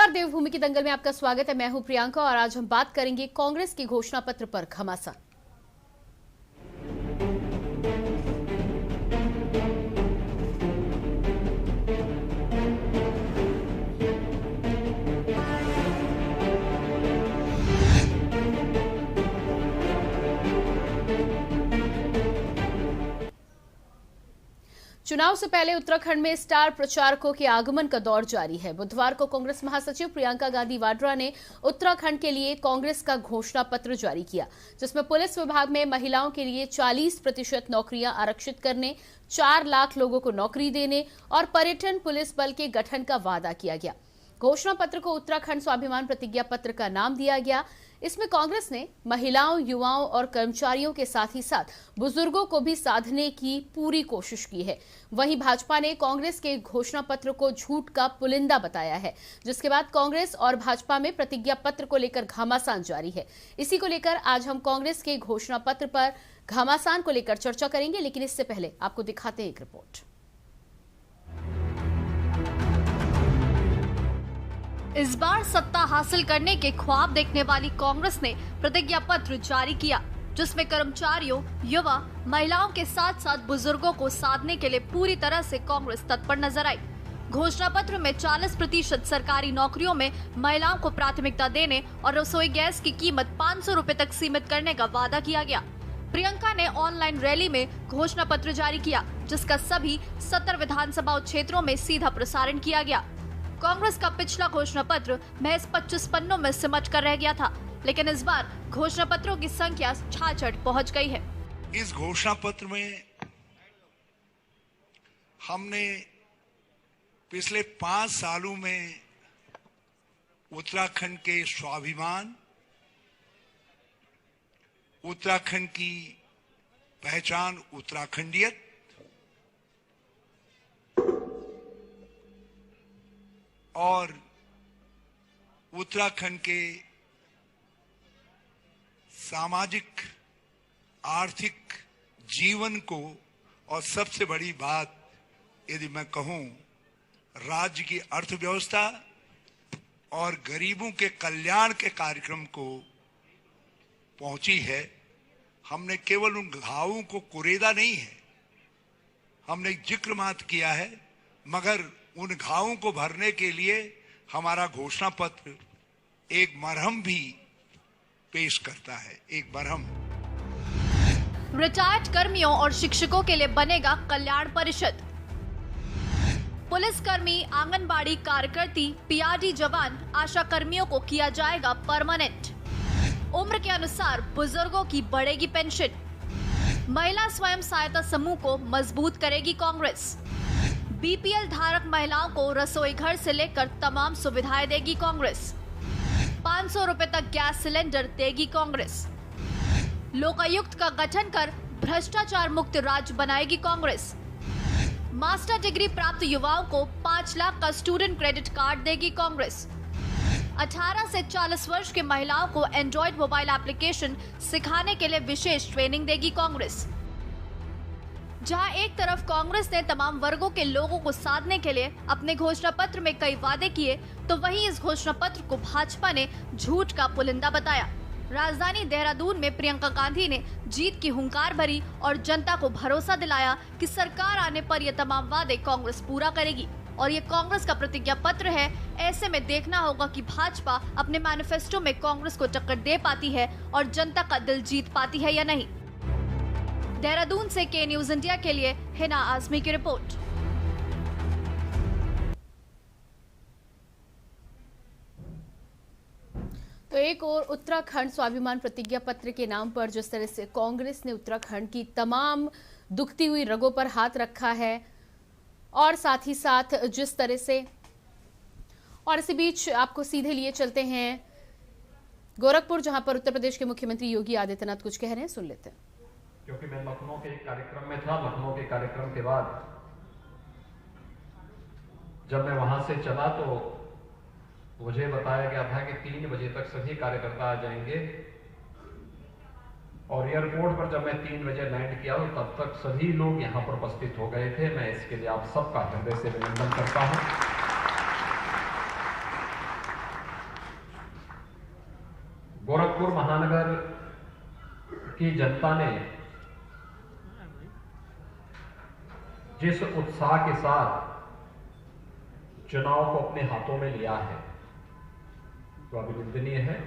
नमस्कार, देवभूमि की दंगल में आपका स्वागत है। मैं हूं प्रियंका और आज हम बात करेंगे कांग्रेस के घोषणा पत्र पर घमासान। चुनाव से पहले उत्तराखंड में स्टार प्रचारकों के आगमन का दौर जारी है। बुधवार को कांग्रेस महासचिव प्रियंका गांधी वाड्रा ने उत्तराखंड के लिए कांग्रेस का घोषणा पत्र जारी किया, जिसमें पुलिस विभाग में महिलाओं के लिए 40% नौकरियां आरक्षित करने, 4 लाख लोगों को नौकरी देने और पर्यटन पुलिस बल के गठन का वादा किया गया। घोषणा पत्र को उत्तराखंड स्वाभिमान प्रतिज्ञा पत्र का नाम दिया गया। इसमें कांग्रेस ने महिलाओं, युवाओं और कर्मचारियों के साथ ही साथ बुजुर्गों को भी साधने की पूरी कोशिश की है। वहीं भाजपा ने कांग्रेस के घोषणा पत्र को झूठ का पुलिंदा बताया है, जिसके बाद कांग्रेस और भाजपा में प्रतिज्ञा पत्र को लेकर घमासान जारी है। इसी को लेकर आज हम कांग्रेस के घोषणा पत्र पर घमासान को लेकर चर्चा करेंगे, लेकिन इससे पहले आपको दिखाते हैं एक रिपोर्ट। इस बार सत्ता हासिल करने के ख्वाब देखने वाली कांग्रेस ने प्रतिज्ञा पत्र जारी किया, जिसमें कर्मचारियों, युवा, महिलाओं के साथ साथ बुजुर्गों को साधने के लिए पूरी तरह से कांग्रेस तत्पर नजर आई। घोषणा पत्र में 40% सरकारी नौकरियों में महिलाओं को प्राथमिकता देने और रसोई गैस की कीमत 500 रुपए तक सीमित करने का वादा किया गया। प्रियंका ने ऑनलाइन रैली में घोषणा पत्र जारी किया, जिसका सभी 70 विधानसभा क्षेत्रों में सीधा प्रसारण किया गया। कांग्रेस का पिछला घोषणा पत्र महज 25 पन्नों में सिमट कर रह गया था, लेकिन इस बार घोषणा पत्रों की संख्या 66 पहुंच गई है। इस घोषणा पत्र में हमने पिछले 5 सालों में उत्तराखंड के स्वाभिमान, उत्तराखंड की पहचान, उत्तराखंडियत और उत्तराखंड के सामाजिक आर्थिक जीवन को, और सबसे बड़ी बात यदि मैं कहूं, राज्य की अर्थव्यवस्था और गरीबों के कल्याण के कार्यक्रम को पहुंची है। हमने केवल उन घावों को कुरेदा नहीं है, हमने जिक्र मात्र किया है, मगर उन घावों को भरने के लिए हमारा घोषणा पत्र एक मरहम भी पेश करता है, एक मरहम। रिटायर्ड कर्मियों और शिक्षकों के लिए बनेगा कल्याण परिषद। पुलिसकर्मी, आंगनबाड़ी कार्यकर्ती, पीआरडी जवान, आशा कर्मियों को किया जाएगा परमानेंट। उम्र के अनुसार बुजुर्गों की बढ़ेगी पेंशन। महिला स्वयं सहायता समूह को मजबूत करेगी कांग्रेस। बीपीएल धारक महिलाओं को रसोई घर से लेकर तमाम सुविधाएं देगी कांग्रेस। 500 रुपए तक गैस सिलेंडर देगी कांग्रेस। लोकायुक्त का गठन कर भ्रष्टाचार मुक्त राज्य बनाएगी कांग्रेस। मास्टर डिग्री प्राप्त युवाओं को 5 लाख का स्टूडेंट क्रेडिट कार्ड देगी कांग्रेस। 18 से 40 वर्ष के महिलाओं को एंड्रॉइड मोबाइल एप्लीकेशन सिखाने के लिए विशेष ट्रेनिंग देगी कांग्रेस। जहां एक तरफ कांग्रेस ने तमाम वर्गों के लोगों को साधने के लिए अपने घोषणा पत्र में कई वादे किए, तो वहीं इस घोषणा पत्र को भाजपा ने झूठ का पुलिंदा बताया। राजधानी देहरादून में प्रियंका गांधी ने जीत की हुंकार भरी और जनता को भरोसा दिलाया कि सरकार आने पर ये तमाम वादे कांग्रेस पूरा करेगी और ये कांग्रेस का प्रतिज्ञा पत्र है। ऐसे में देखना होगा कि भाजपा अपने मैनिफेस्टो में कांग्रेस को टक्कर दे पाती है और जनता का दिल जीत पाती है या नहीं। देहरादून से के न्यूज इंडिया के लिए हिना आजमी की रिपोर्ट। तो एक और उत्तराखंड स्वाभिमान प्रतिज्ञा पत्र के नाम पर जिस तरह से कांग्रेस ने उत्तराखंड की तमाम दुखती हुई रगों पर हाथ रखा है, और साथ ही साथ जिस तरह से, और इसी बीच आपको सीधे लिए चलते हैं गोरखपुर, जहां पर उत्तर प्रदेश के मुख्यमंत्री योगी आदित्यनाथ कुछ कह रहे हैं, सुन लेते हैं। क्योंकि मैं लखनऊ के एक कार्यक्रम में था, लखनऊ के कार्यक्रम के बाद जब मैं वहां से चला तो मुझे बताया गया था कि 3 बजे तक सभी कार्यकर्ता आ जाएंगे, और एयरपोर्ट पर जब मैं 3 बजे लैंड किया तो तब तक सभी लोग यहां पर उपस्थित हो गए थे। मैं इसके लिए आप सबका हृदय से अभिनंदन करता हूं। गोरखपुर महानगर की जनता ने जिस उत्साह के साथ चुनाव को अपने हाथों में लिया है वो अभिनंदनीय है।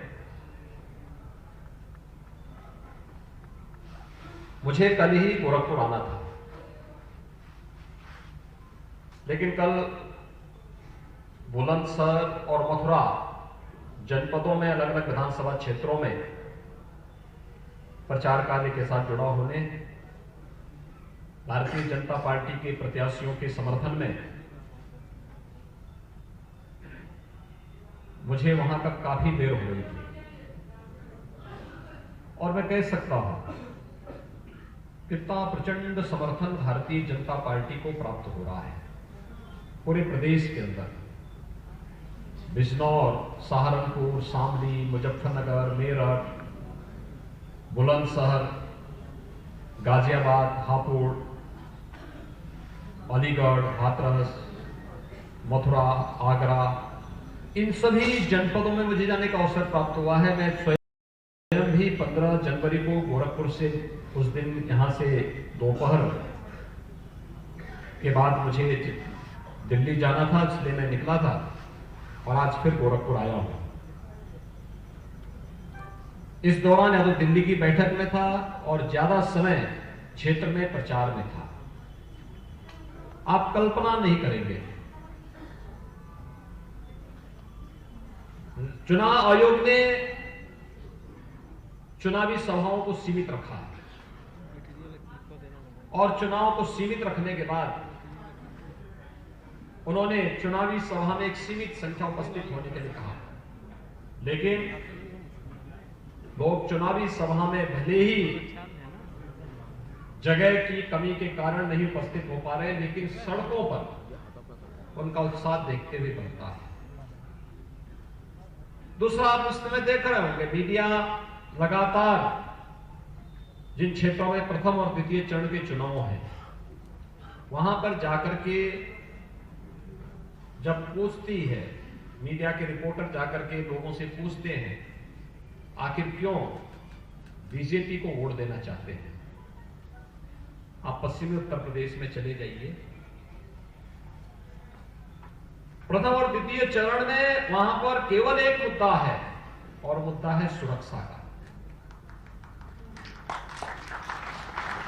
मुझे कल ही गोरखपुर आना था, लेकिन कल बुलंदशहर और मथुरा जनपदों में अलग अलग विधानसभा क्षेत्रों में प्रचार कार्य के साथ जुड़ा होने, भारतीय जनता पार्टी के प्रत्याशियों के समर्थन में मुझे वहां तक काफी देर हो गई थी। और मैं कह सकता हूं कितना प्रचंड समर्थन भारतीय जनता पार्टी को प्राप्त हो रहा है पूरे प्रदेश के अंदर। बिजनौर, सहारनपुर, शामली, मुजफ्फरनगर, मेरठ, बुलंदशहर, गाजियाबाद, हापुड़, अलीगढ़, हाथरस, मथुरा, आगरा, इन सभी जनपदों में मुझे जाने का अवसर प्राप्त हुआ है। मैं स्वयं भी 15 जनवरी को गोरखपुर से उस दिन यहां से दोपहर के बाद मुझे दिल्ली जाना था, इसलिए मैं निकला था और आज फिर गोरखपुर आया हूं। इस दौरान या तो दिल्ली की बैठक में था और ज्यादा समय क्षेत्र में प्रचार में था। आप कल्पना नहीं करेंगे, चुनाव आयोग ने चुनावी सभाओं को सीमित रखा है और चुनाव को सीमित रखने के बाद उन्होंने चुनावी सभा में एक सीमित संख्या उपस्थित होने के लिए कहा। लेकिन लोग चुनावी सभा में भले ही जगह की कमी के कारण नहीं उपस्थित हो पा रहे, लेकिन सड़कों पर उनका उत्साह देखते हुए बनता है। दूसरा, आप इस समय देख रहे होंगे मीडिया लगातार जिन क्षेत्रों में प्रथम और द्वितीय चरण के चुनाव हैं वहां पर जाकर के जब पूछती है, मीडिया के रिपोर्टर जाकर के लोगों से पूछते हैं आखिर क्यों बीजेपी को वोट देना चाहते हैं। आप पश्चिमी उत्तर प्रदेश में चले जाइए, प्रथम और द्वितीय चरण में वहां पर केवल एक मुद्दा है और मुद्दा है सुरक्षा का।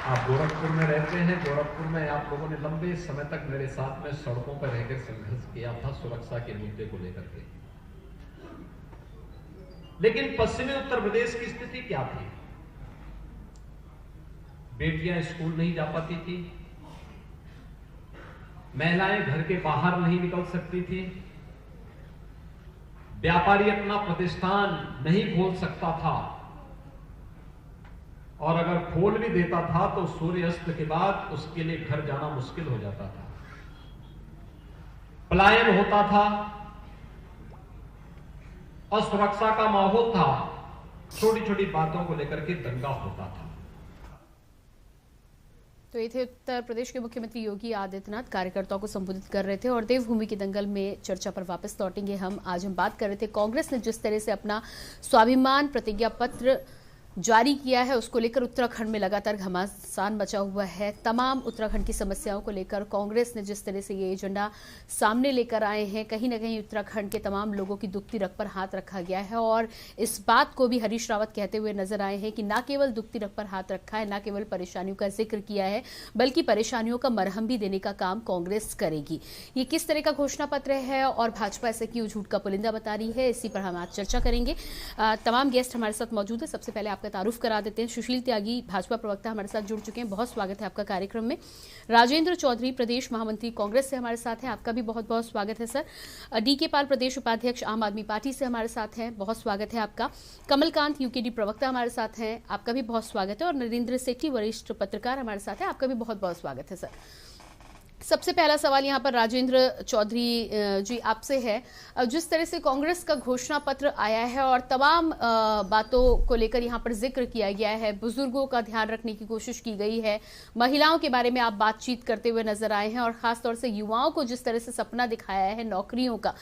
आप गोरखपुर में रहते हैं, गोरखपुर में आप लोगों ने लंबे समय तक मेरे साथ में सड़कों पर रहकर संघर्ष किया था सुरक्षा के मुद्दे को लेकर के। लेकिन पश्चिमी उत्तर प्रदेश की स्थिति क्या थी? बेटियां स्कूल नहीं जा पाती थी, महिलाएं घर के बाहर नहीं निकल सकती थी, व्यापारी अपना प्रतिष्ठान नहीं खोल सकता था और अगर खोल भी देता था तो सूर्यास्त के बाद उसके लिए घर जाना मुश्किल हो जाता था, पलायन होता था, असुरक्षा का माहौल था, छोटी छोटी बातों को लेकर के दंगा होता था। तो ये थे उत्तर प्रदेश के मुख्यमंत्री योगी आदित्यनाथ, कार्यकर्ताओं को संबोधित कर रहे थे। और देवभूमि के दंगल में चर्चा पर वापस लौटेंगे हम। आज हम बात कर रहे थे कांग्रेस ने जिस तरह से अपना स्वाभिमान प्रतिज्ञा पत्र जारी किया है उसको लेकर उत्तराखंड में लगातार घमासान मचा हुआ है। तमाम उत्तराखंड की समस्याओं को लेकर कांग्रेस ने जिस तरह से ये एजेंडा सामने लेकर आए हैं, कहीं ना कहीं उत्तराखंड के तमाम लोगों की दुखती रग पर हाथ रखा गया है। और इस बात को भी हरीश रावत कहते हुए नजर आए हैं कि न केवल दुखती रग पर हाथ रखा है, न केवल परेशानियों का जिक्र किया है, बल्कि परेशानियों का मरहम भी देने का काम कांग्रेस करेगी। ये किस तरह का घोषणा पत्र है और भाजपा ऐसे क्यों झूठ का पुलिंदा बता रही है, इसी पर हम आज चर्चा करेंगे। तमाम गेस्ट हमारे साथ मौजूद है। सबसे पहले आपका तारुफ करा देते हैं। सुशील त्यागी भाजपा प्रवक्ता हमारे साथ जुड़ चुके हैं, बहुत स्वागत है आपका कार्यक्रम में। राजेंद्र चौधरी प्रदेश महामंत्री कांग्रेस से हमारे साथ हैं, आपका भी बहुत बहुत स्वागत है सर। डीके पाल प्रदेश उपाध्यक्ष आम आदमी पार्टी से हमारे साथ हैं, बहुत स्वागत है आपका। कमलकांत यूकेडी प्रवक्ता हमारे साथ हैं, आपका भी बहुत स्वागत है। और नरेंद्र सेठी वरिष्ठ पत्रकार हमारे साथ हैं, आपका भी बहुत बहुत स्वागत है सर। सबसे पहला सवाल यहाँ पर राजेंद्र चौधरी जी आपसे है। जिस तरह से कांग्रेस का घोषणा पत्र आया है और तमाम बातों को लेकर यहाँ पर जिक्र किया गया है, बुजुर्गों का ध्यान रखने की कोशिश की गई है, महिलाओं के बारे में आप बातचीत करते हुए नजर आए हैं और खासतौर से युवाओं को जिस तरह से सपना दिखाया है नौकरियों का,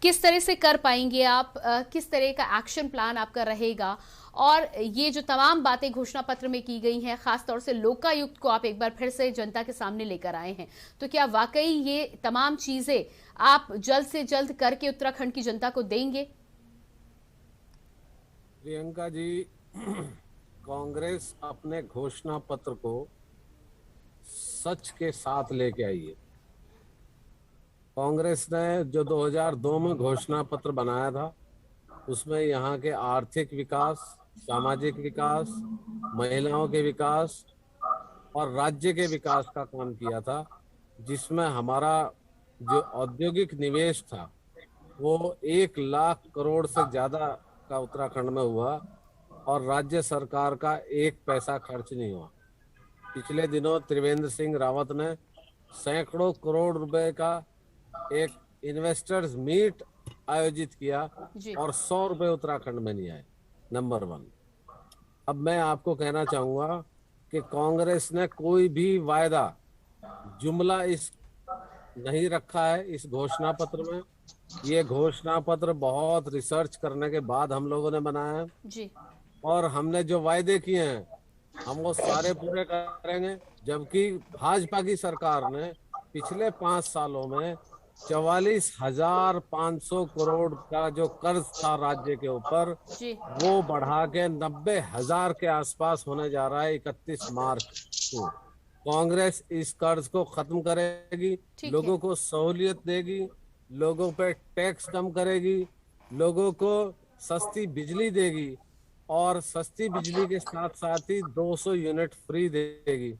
किस तरह से कर पाएंगे आप, किस तरह का एक्शन प्लान आपका रहेगा और ये जो तमाम बातें घोषणा पत्र में की गई हैं, खासतौर से लोकायुक्त को आप एक बार फिर से जनता के सामने लेकर आए हैं, तो क्या वाकई ये तमाम चीजें आप जल्द से जल्द करके उत्तराखंड की जनता को देंगे? प्रियंका जी, कांग्रेस अपने घोषणा पत्र को सच के साथ लेके आई है। कांग्रेस ने जो 2002 में घोषणा पत्र बनाया था, उसमें यहाँ के आर्थिक विकास, सामाजिक विकास, महिलाओं के विकास और राज्य के विकास का काम किया था, जिसमें हमारा जो औद्योगिक निवेश था वो 1 लाख करोड़ से ज्यादा का उत्तराखंड में हुआ और राज्य सरकार का 1 पैसा खर्च नहीं हुआ। पिछले दिनों त्रिवेंद्र सिंह रावत ने सैकड़ों करोड़ रुपए का एक इन्वेस्टर्स मीट आयोजित किया और 100 रुपए उत्तराखंड में नहीं आए। नंबर 1। अब मैं आपको कहना चाहूंगा कि कांग्रेस ने कोई भी वायदा जुमला इस नहीं रखा है इस घोषणा पत्र में। ये घोषणा पत्र बहुत रिसर्च करने के बाद हम लोगों ने बनाया है जी। और हमने जो वायदे किए हैं हम वो सारे पूरे करेंगे। जबकि भाजपा की सरकार ने पिछले 5 सालों में 44,500 करोड़ का जो कर्ज था राज्य के ऊपर, वो बढ़ा के 90,000 के आसपास होने जा रहा है 31 मार्च को। कांग्रेस इस कर्ज को खत्म करेगी, लोगों को सहूलियत देगी, लोगों पे टैक्स कम करेगी, लोगों को सस्ती बिजली देगी और सस्ती बिजली के साथ साथ ही 200 यूनिट फ्री देगी।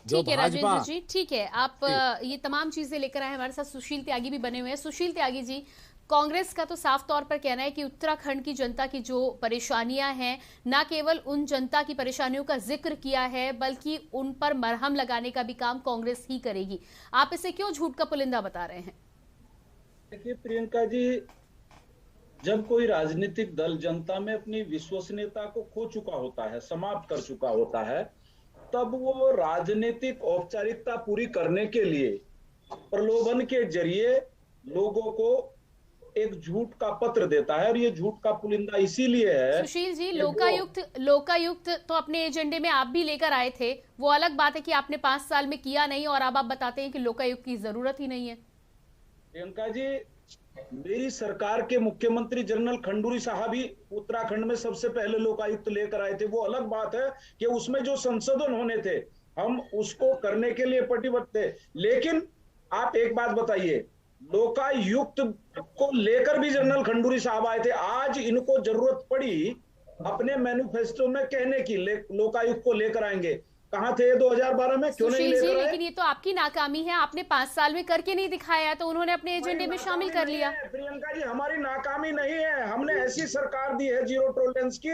ठीक है राजेंद्र जी, ठीक है, आप ये तमाम चीजें लेकर आए। हमारे साथ सुशील त्यागी भी बने हुए हैं। सुशील त्यागी जी, कांग्रेस का तो साफ तौर पर कहना है कि उत्तराखंड की जनता की जो परेशानियां हैं, न केवल उन जनता की परेशानियों का जिक्र किया है बल्कि उन पर मरहम लगाने का भी काम कांग्रेस ही करेगी। आप इसे क्यों झूठ का पुलिंदा बता रहे हैं? देखिए प्रियंका जी, जब कोई राजनीतिक दल जनता में अपनी विश्वसनीयता को खो चुका होता है, समाप्त कर चुका होता है, तब वो राजनीतिक औपचारिकता पूरी करने के लिए प्रलोभन के जरिए लोगों को एक झूठ का पत्र देता है। और ये झूठ का पुलिंदा इसीलिए है। सुशील जी, लोकायुक्त तो अपने एजेंडे में आप भी लेकर आए थे। वो अलग बात है कि आपने 5 साल में किया नहीं और अब आप बताते हैं कि लोकायुक्त की जरूरत ही नहीं है। प्रियंका जी, मेरी सरकार के मुख्यमंत्री जनरल खंडूरी साहब ही उत्तराखंड में सबसे पहले लोकायुक्त लेकर आए थे। वो अलग बात है कि उसमें जो संशोधन होने थे हम उसको करने के लिए प्रतिबद्ध थे। लेकिन आप एक बात बताइए, लोकायुक्त को लेकर भी जनरल खंडूरी साहब आए थे। आज इनको जरूरत पड़ी अपने मैनिफेस्टो में कहने की लोकायुक्त को लेकर आएंगे। कहां थे 2012 में? क्यों नहीं लेकर आए? लेकिन ये तो आपकी नाकामी है, आपने 5 साल में करके नहीं दिखाया, तो उन्होंने अपने एजेंडे में शामिल कर लिया। प्रियंका जी, हमारी नाकामी नहीं है, हमने ऐसी सरकार दी है जीरो टॉलरेंस की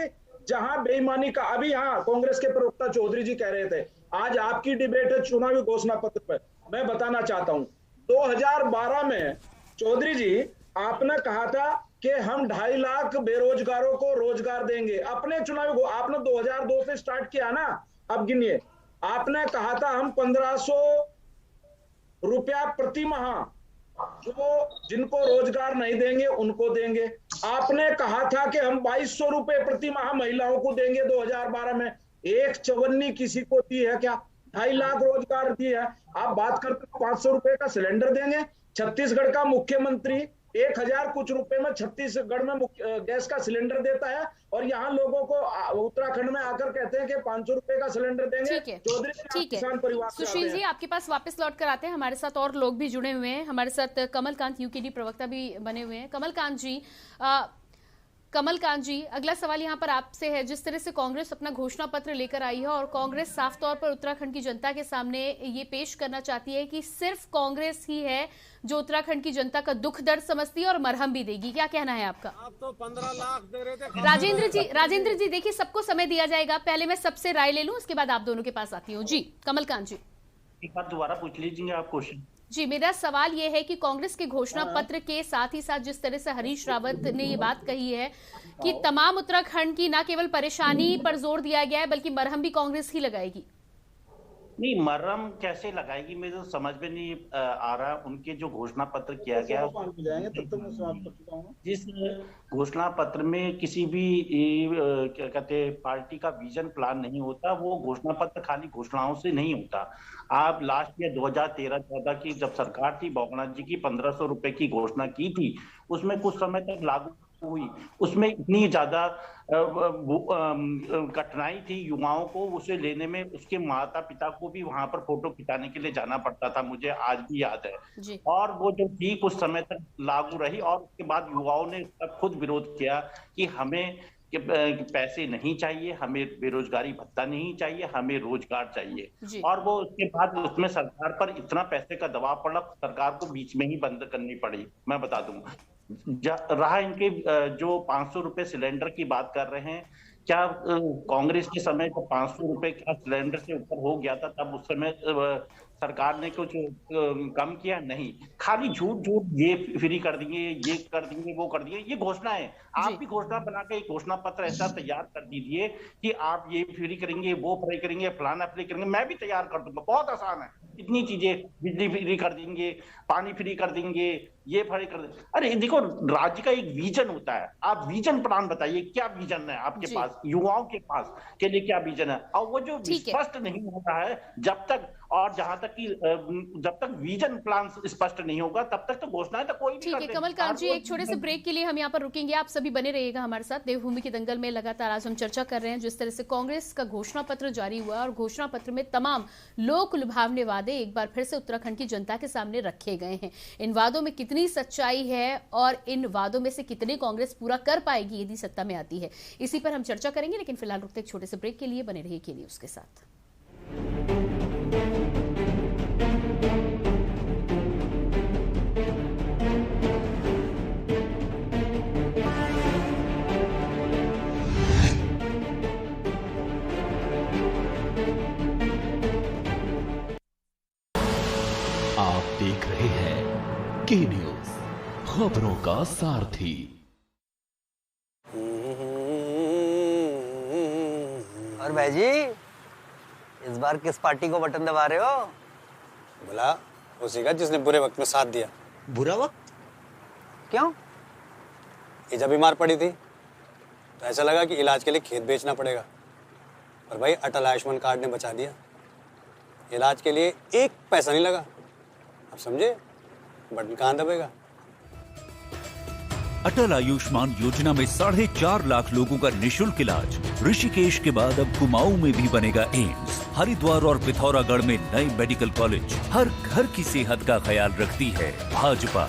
जहां बेईमानी का। अभी हाँ, कांग्रेस के प्रवक्ता चौधरी जी कह रहे थे आज आपकी डिबेट है चुनावी घोषणा पत्र पर। मैं बताना चाहता हूं 2012 में चौधरी जी आपने कहा था कि हम 2.5 लाख बेरोजगारों को रोजगार देंगे। अपने चुनावी आपने 2002 से स्टार्ट किया ना, अब गिनिए। आपने कहा था हम 1500 रुपया प्रति माह जो जिनको रोजगार नहीं देंगे उनको देंगे। आपने कहा था कि हम 2200 रुपए प्रति माह महिलाओं को देंगे 2012 में। 1 चवन्नी किसी को दी है क्या? 2.5 लाख रोजगार दी है। आप बात करते 500 रुपए का सिलेंडर देंगे। छत्तीसगढ़ का मुख्यमंत्री 1000 कुछ रुपए में छत्तीसगढ़ में गैस का सिलेंडर देता है और यहाँ लोगों को उत्तराखंड में आकर कहते हैं कि 500 रुपए का सिलेंडर देंगे। ठीक है सुशील जी, आपके पास वापस लौट कर आते हैं। हमारे साथ और लोग भी जुड़े हुए हैं। हमारे साथ कमलकांत यूकेडी प्रवक्ता भी बने हुए हैं। कमलकांत जी, अगला सवाल यहाँ पर आपसे है। जिस तरह से कांग्रेस अपना घोषणा पत्र लेकर आई है और कांग्रेस साफ तौर पर उत्तराखंड की जनता के सामने ये पेश करना चाहती है कि सिर्फ कांग्रेस ही है जो उत्तराखंड की जनता का दुख दर्द समझती है और मरहम भी देगी, क्या कहना है आपका? आप तो 15 लाख दे रहे थे। राजेंद्र जी देखिए, सबको समय दिया जाएगा। पहले मैं सबसे राय ले लूं, उसके बाद आप दोनों के पास आती हूँ। जी कमलकांत जी, एक बार दोबारा पूछ लीजिए आप क्वेश्चन। जी, मेरा सवाल ये है कि कांग्रेस के घोषणा पत्र के साथ ही साथ जिस तरह से हरीश रावत ने ये बात कही है कि तमाम उत्तराखंड की न केवल परेशानी पर जोर दिया गया है बल्कि मरहम भी कांग्रेस ही लगाएगी। नहीं, मरहम कैसे लगाएगी, मुझे तो समझ में नहीं आ रहा। उनके जो घोषणा पत्र किया गया, जिस घोषणा पत्र में किसी भी क्या कहते हैं पार्टी का विजन प्लान नहीं होता, वो घोषणा पत्र खाली घोषणाओं से नहीं होता। आप लास्ट ईयर 2013-14 की जब सरकार थी, बहुगुणा जी की 1500 रुपए की घोषणा की थी, उसमें कुछ समय तक लागू हुई। उसमें इतनी ज्यादा कठिनाई थी युवाओं को उसे लेने में, उसके माता पिता को भी वहां पर फोटो खिंचाने के लिए जाना पड़ता था, मुझे आज भी याद है। और वो जो थी कुछ समय तक लागू रही, और उसके बाद युवाओं ने खुद विरोध किया कि हमें पैसे नहीं चाहिए, हमें बेरोजगारी भत्ता नहीं चाहिए, हमें रोजगार चाहिए। और वो उसके बाद उसमें सरकार पर इतना पैसे का दबाव पड़ा, सरकार को बीच में ही बंद करनी पड़ी। मैं बता दूं रहा इनके जो 500 रुपए सिलेंडर की बात कर रहे हैं, क्या कांग्रेस के समय जब 500 रुपए का सिलेंडर से ऊपर हो गया था, तब उस समय सरकार ने कुछ कम किया? नहीं, खाली झूठ ये फ्री कर देंगे, ये कर देंगे, वो कर देंगे, ये घोषणा है। आप भी घोषणा बना के एक घोषणा पत्र ऐसा तैयार कर दीजिए कि आप ये फ्री करेंगे, वो फ्री करेंगे, फलाना फ्री करेंगे, मैं भी तैयार कर दूंगा, बहुत आसान है। इतनी चीजें, बिजली फ्री कर देंगे, पानी फ्री कर देंगे, ये फ्री कर देंगे। अरे देखो, राज्य का एक विजन होता है, आप विजन प्लान बताइए, क्या विजन है आपके पास, युवाओं के पास के लिए क्या विजन है? और वो जो स्पष्ट नहीं होता है जब तक, और जहां तक कि जब तक विजन प्लान स्पष्ट नहीं होगा तब तक तो घोषणाएं तो कोई नहीं करते। ठीक है कमलकांत जी, एक छोटे से ब्रेक के लिए हम यहाँ पर रुकेंगे, आप सभी बने रहिएगा हमारे साथ। देवभूमि के दंगल में लगातार आज हम चर्चा कर रहे हैं जिस तरह से कांग्रेस का घोषणा पत्र जारी हुआ और घोषणा पत्र में तमाम लोक लुभावने वादे एक बार फिर से उत्तराखंड की जनता के सामने रखे गए हैं। इन वादों में कितनी सच्चाई है और इन वादों में से कितने कांग्रेस पूरा कर पाएगी यदि सत्ता में आती है, इसी पर हम चर्चा करेंगे। लेकिन फिलहाल रुकते एक छोटे से ब्रेक के लिए, बने रहिए के लिए उसके साथ। आप देख रहे हैं के न्यूज, खबरों का सारथी। और भाई जी, इस बार किस पार्टी को बटन दबा रहे हो? बोला उसी का जिसने बुरे वक्त में साथ दिया। बुरा वक्त? क्यों? ये जब बीमार पड़ी थी तो ऐसा लगा कि इलाज के लिए खेत बेचना पड़ेगा, पर भाई अटल आयुष्मान कार्ड ने बचा दिया। इलाज के लिए एक पैसा नहीं लगा। अब समझे बटन कहाँ दबेगा। अटल आयुष्मान योजना में 4.5 लाख लोगों का निशुल्क इलाज। ऋषिकेश के बाद अब कुमाऊं में भी बनेगा एम्स। हरिद्वार और पिथौरागढ़ में नए मेडिकल कॉलेज। हर घर की सेहत का ख्याल रखती है भाजपा।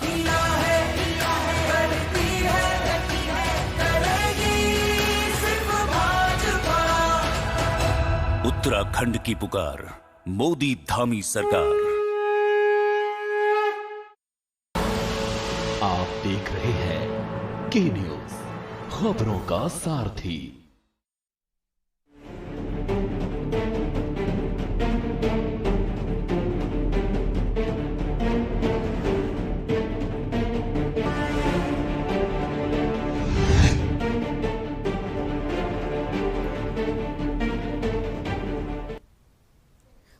उत्तराखंड की पुकार, मोदी धामी सरकार। आप देख रहे हैं के न्यूज, खबरों का सारथी।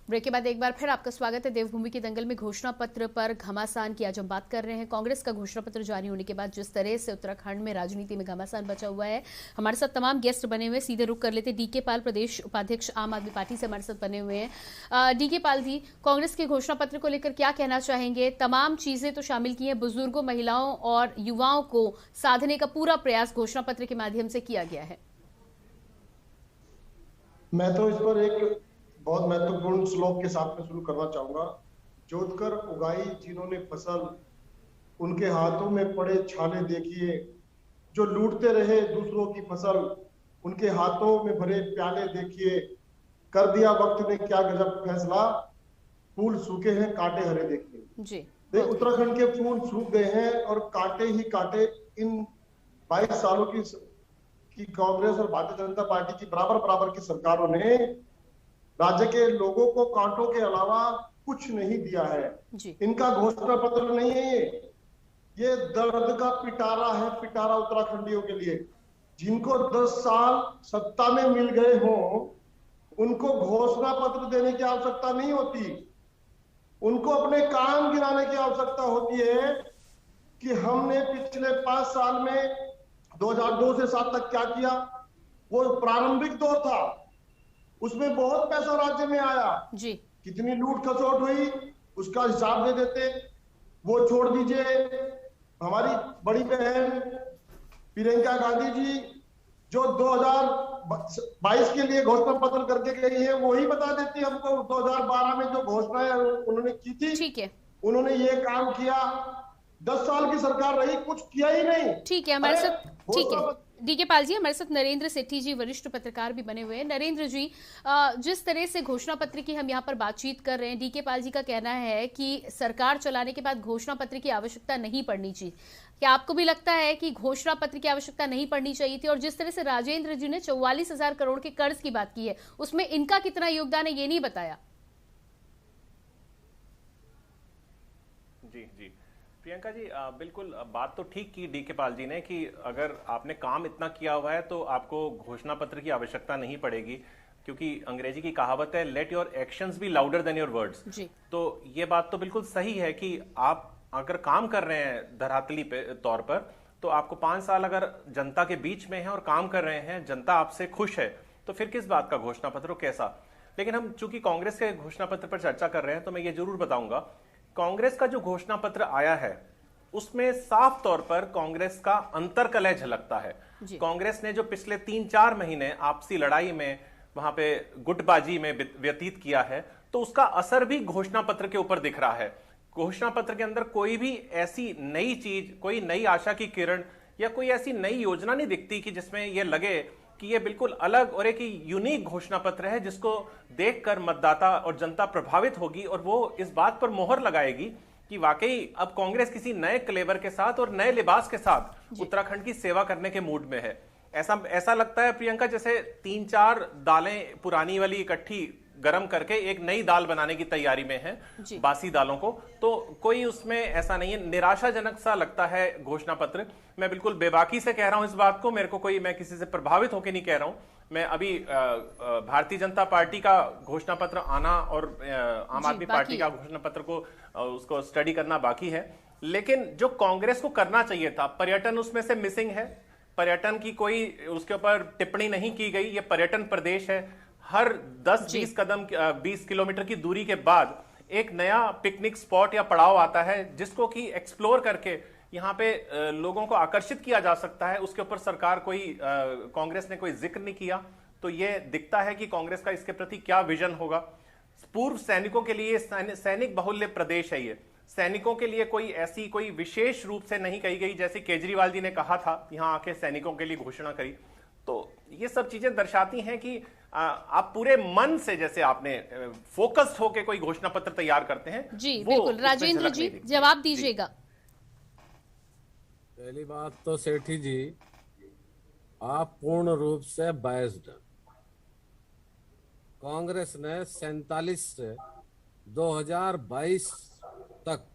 ब्रेक के बाद एक बार फिर आपका स्वागत है। देवभूमि के दंगल में घोषणा पत्र पर घमासान की आज हम बात कर रहे हैं। कांग्रेस का घोषणा पत्र जारी होने के बाद जिस तरह से उत्तराखंड में राजनीति में घमासान बचा हुआ है, हमारे साथ तमाम गेस्ट बने हुए, सीधे रुक कर लेते। डीके पाल, प्रदेश उपाध्यक्ष आम आदमी पार्टी से हमारे साथ बने हुए हैं। डीके पाल जी, कांग्रेस के घोषणा पत्र को लेकर क्या कहना चाहेंगे? तमाम चीजें तो शामिल की हैं, बुजुर्गों, महिलाओं और युवाओं को साधने का पूरा प्रयास घोषणा पत्र के माध्यम से किया गया है। मैं तो इस पर एक बहुत महत्वपूर्ण श्लोक के साथ में शुरू करना चाहूंगा। जोतकर उगाई जिन्होंने फसल, उनके हाथों में पड़े छाले देखिए। जो लूटते रहे दूसरों की फसल, उनके हाथों में भरे प्याले देखिए। कर दिया वक्त ने क्या गजब फैसला, फूल सूखे हैं कांटे हरे देखिए। जी, उत्तराखंड के फूल सूख गए हैं और कांटे ही कांटे इन 22 सालों की कांग्रेस और भारतीय जनता पार्टी की बराबर की सरकारों ने राज्य के लोगों को कांटों के अलावा कुछ नहीं दिया है। इनका घोषणा पत्र नहीं है, ये दर्द का पिटारा है, पिटारा उत्तराखंडियों के लिए। जिनको 10 साल सत्ता में मिल गए हों उनको घोषणा पत्र देने की आवश्यकता नहीं होती, उनको अपने काम गिनाने की आवश्यकता होती है कि हमने पिछले 5 साल में 2002 से 7 तक क्या किया। वो प्रारंभिक दौर था, उसमें बहुत पैसा राज्य में आया जी, कितनी लूट खसोट हुई उसका हिसाब दे देते। वो छोड़ दीजिए, हमारी बड़ी बहन प्रियंका गांधी जी जो 2022 के लिए घोषणा पत्र करके गई है, वही बता देती हमको 2012 में जो घोषणाएं उन्होंने की थी। ठीक है, उन्होंने ये काम किया। 10 साल की सरकार रही, कुछ किया ही नहीं। ठीक है, हमारे साथ ठीक है डीके पाल जी, हमारे साथ नरेंद्र सेठी जी वरिष्ठ पत्रकार भी बने हुए हैं। नरेंद्र जी, जिस तरह से घोषणा पत्र की हम यहाँ पर बातचीत कर रहे हैं, डीके पाल जी का कहना है कि सरकार चलाने के बाद घोषणा पत्र की आवश्यकता नहीं पड़नी चाहिए। क्या आपको भी लगता है कि घोषणा पत्र की आवश्यकता नहीं पड़नी चाहिए थी? और जिस तरह से राजेंद्र जी ने 44,000 करोड़ के कर्ज की बात की है, उसमें इनका कितना योगदान है ये नहीं बताया। जी जी प्रियंका जी, बिल्कुल बात तो ठीक की डीके पाल जी ने कि अगर आपने काम इतना किया हुआ है तो आपको घोषणा पत्र की आवश्यकता नहीं पड़ेगी, क्योंकि अंग्रेजी की कहावत है let your actions be louder than your words. तो ये बात तो बिल्कुल सही है कि आप अगर काम कर रहे हैं धरातली पे तौर पर, तो आपको 5 साल अगर जनता के बीच में है और काम कर रहे हैं, जनता आपसे खुश है, तो फिर किस बात का घोषणा पत्र कैसा। लेकिन हम चूंकि कांग्रेस के घोषणा पत्र पर चर्चा कर रहे हैं, तो मैं ये जरूर बताऊंगा, कांग्रेस का जो घोषणा पत्र आया है उसमें साफ तौर पर कांग्रेस का अंतर्कलह झलकता है। कांग्रेस ने जो पिछले 3-4 महीने आपसी लड़ाई में, वहां पे गुटबाजी में व्यतीत किया है, तो उसका असर भी घोषणा पत्र के ऊपर दिख रहा है। घोषणा पत्र के अंदर कोई भी ऐसी नई चीज, कोई नई आशा की किरण या कोई ऐसी नई योजना नहीं दिखती कि जिसमें यह लगे कि यह बिल्कुल अलग और एक यूनिक घोषणा पत्र है जिसको देखकर मतदाता और जनता प्रभावित होगी और वो इस बात पर मोहर लगाएगी कि वाकई अब कांग्रेस किसी नए क्लेवर के साथ और नए लिबास के साथ उत्तराखंड की सेवा करने के मूड में है। ऐसा लगता है प्रियंका जैसे 3-4 दालें पुरानी वाली इकट्ठी गरम करके एक नई दाल बनाने की तैयारी में है, बासी दालों को। तो कोई उसमें ऐसा नहीं है, निराशाजनक सा लगता है घोषणा पत्र। मैं बिल्कुल बेबाकी से कह रहा हूं इस बात को, मेरे को कोई, मैं किसी से प्रभावित होकर नहीं कह रहा हूं। मैं अभी भारतीय जनता पार्टी का घोषणा पत्र आना और आम आदमी पार्टी का घोषणा पत्र को उसको स्टडी करना बाकी है। लेकिन जो कांग्रेस को करना चाहिए था, पर्यटन उसमें से मिसिंग है। पर्यटन की कोई उसके ऊपर टिप्पणी नहीं की गई। ये पर्यटन प्रदेश है, हर 10-20 किलोमीटर की दूरी के बाद एक नया पिकनिक स्पॉट या पड़ाव आता है जिसको कि एक्सप्लोर करके यहाँ पे लोगों को आकर्षित किया जा सकता है। उसके ऊपर सरकार कांग्रेस ने कोई जिक्र नहीं किया। तो ये दिखता है कि कांग्रेस का इसके प्रति क्या विजन होगा। पूर्व सैनिकों के लिए सैनिक बाहुल्य प्रदेश है ये, सैनिकों के लिए कोई विशेष रूप से नहीं कही गई जैसे केजरीवाल जी ने कहा था यहाँ आके सैनिकों के लिए घोषणा करी। तो ये सब चीजें दर्शाती हैं कि आप पूरे मन से जैसे आपने फोकस्ड होकर कोई घोषणा पत्र तैयार करते हैं। जी बिल्कुल, राजेंद्र जी जवाब दीजिएगा। पहली बात तो सेठी जी, आप पूर्ण रूप से बायस्ड। कांग्रेस ने 47 से 2022 तक,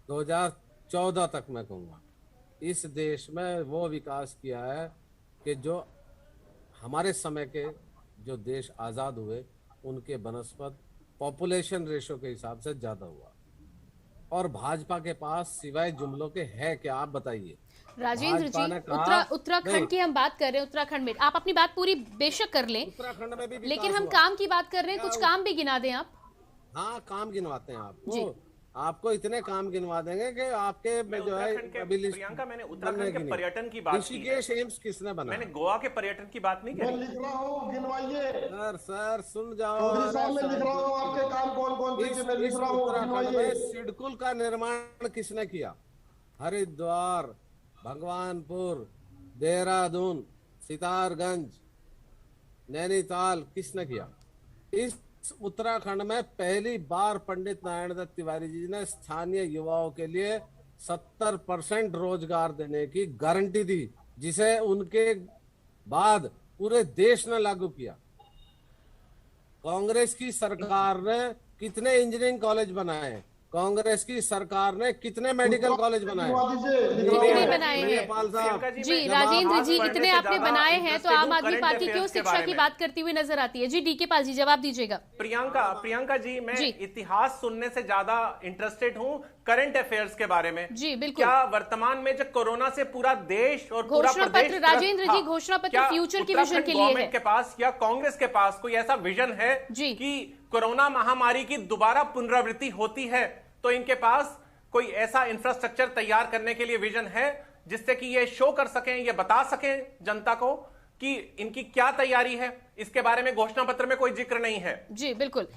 2014 तक मैं कहूँगा, इस देश में वो विकास किया है कि जो हमारे समय के जो देश आज़ाद हुए उनके बनस्पत पॉपुलेशन रेशो के हिसाब से ज़्यादा हुआ। और भाजपा के पास सिवाय जुमलों के है क्या, आप बताइए। राजेंद्र जी, उत्तराखंड की हम बात कर रहे हैं। उत्तराखंड में आप अपनी बात पूरी बेशक कर लें, उत्तराखंड में भी लेकिन हम काम की बात कर रहे हैं। कुछ काम भी गिना दें आप। हाँ, काम गिनवाते हैं आपको। आपको इतने काम गिनवा देंगे कि आपके में जो है अभी प्रियंका, मैंने उत्तराखंड के पर्यटन की बात की है। एम्स किसने बनाया? मैंने गोवा के पर्यटन की बात नहीं की। लिख रहा हूँ, गिनवाइए। सर सुन जाओ, चौधरी साहब मैं लिख रहा हूँ आपके काम कौन से मैं लिख रहा हूँ, गिनवाइए। सिडकुल का निर्माण किसने किया? हरिद्वार, भगवानपुर, देहरादून, सितारगंज, नैनीताल किसने किया? इस उत्तराखंड में पहली बार पंडित नारायण दत्त तिवारी जी ने स्थानीय युवाओं के लिए 70% रोजगार देने की गारंटी दी, जिसे उनके बाद पूरे देश ने लागू किया। कांग्रेस की सरकार ने कितने इंजीनियरिंग कॉलेज बनाए? कांग्रेस की सरकार ने कितने मेडिकल कॉलेज बनाए? कितने बनाए हैं? जी राजेंद्र जी, इतने आपने बनाए हैं तो आम आदमी पार्टी क्यों शिक्षा की बात करती हुई नजर आती है? जी डीके पाल जी जवाब दीजिएगा। प्रियंका जी, मैं इतिहास सुनने से ज्यादा इंटरेस्टेड हूँ करंट अफेयर्स के बारे में। जी बिल्कुल। क्या वर्तमान में जब कोरोना से पूरा देश और पूरा घोषणा पत्र, राजेंद्र जी घोषणा पत्र फ्यूचर की विजन के लिए है? के पास या कांग्रेस के पास कोई ऐसा विजन है कि कोरोना महामारी की दोबारा पुनरावृत्ति होती है तो इनके पास कोई ऐसा इंफ्रास्ट्रक्चर तैयार करने के लिए विजन है जिससे कि ये शो कर सकें, ये बता सकें जनता को कि इनकी क्या तैयारी है? इसके बारे में घोषणा पत्र में कोई जिक्र नहीं है। जी बिल्कुल।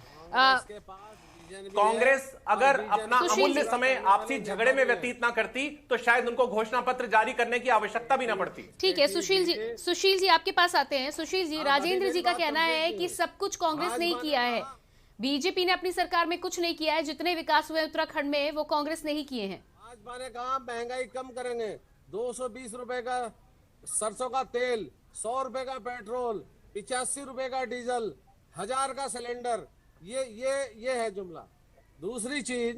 कांग्रेस अगर अपना अमूल्य समय आपसी झगड़े में व्यतीत ना करती तो शायद उनको घोषणा पत्र जारी करने की आवश्यकता भी ना पड़ती। ठीक है सुशील जी आपके पास आते हैं। सुशील जी, राजेंद्र जी का कहना है कि सब कुछ कांग्रेस ने ही किया है, बीजेपी ने अपनी सरकार में कुछ नहीं किया है, जितने विकास हुए उत्तराखंड में वो कांग्रेस ने ही किए हैं। भाजपा ने कहा महंगाई कम करेंगे, 220 रुपए का सरसों का तेल, 100 रुपए का पेट्रोल, 85 रुपए का डीजल, 1000 का सिलेंडर, ये है जुमला। दूसरी चीज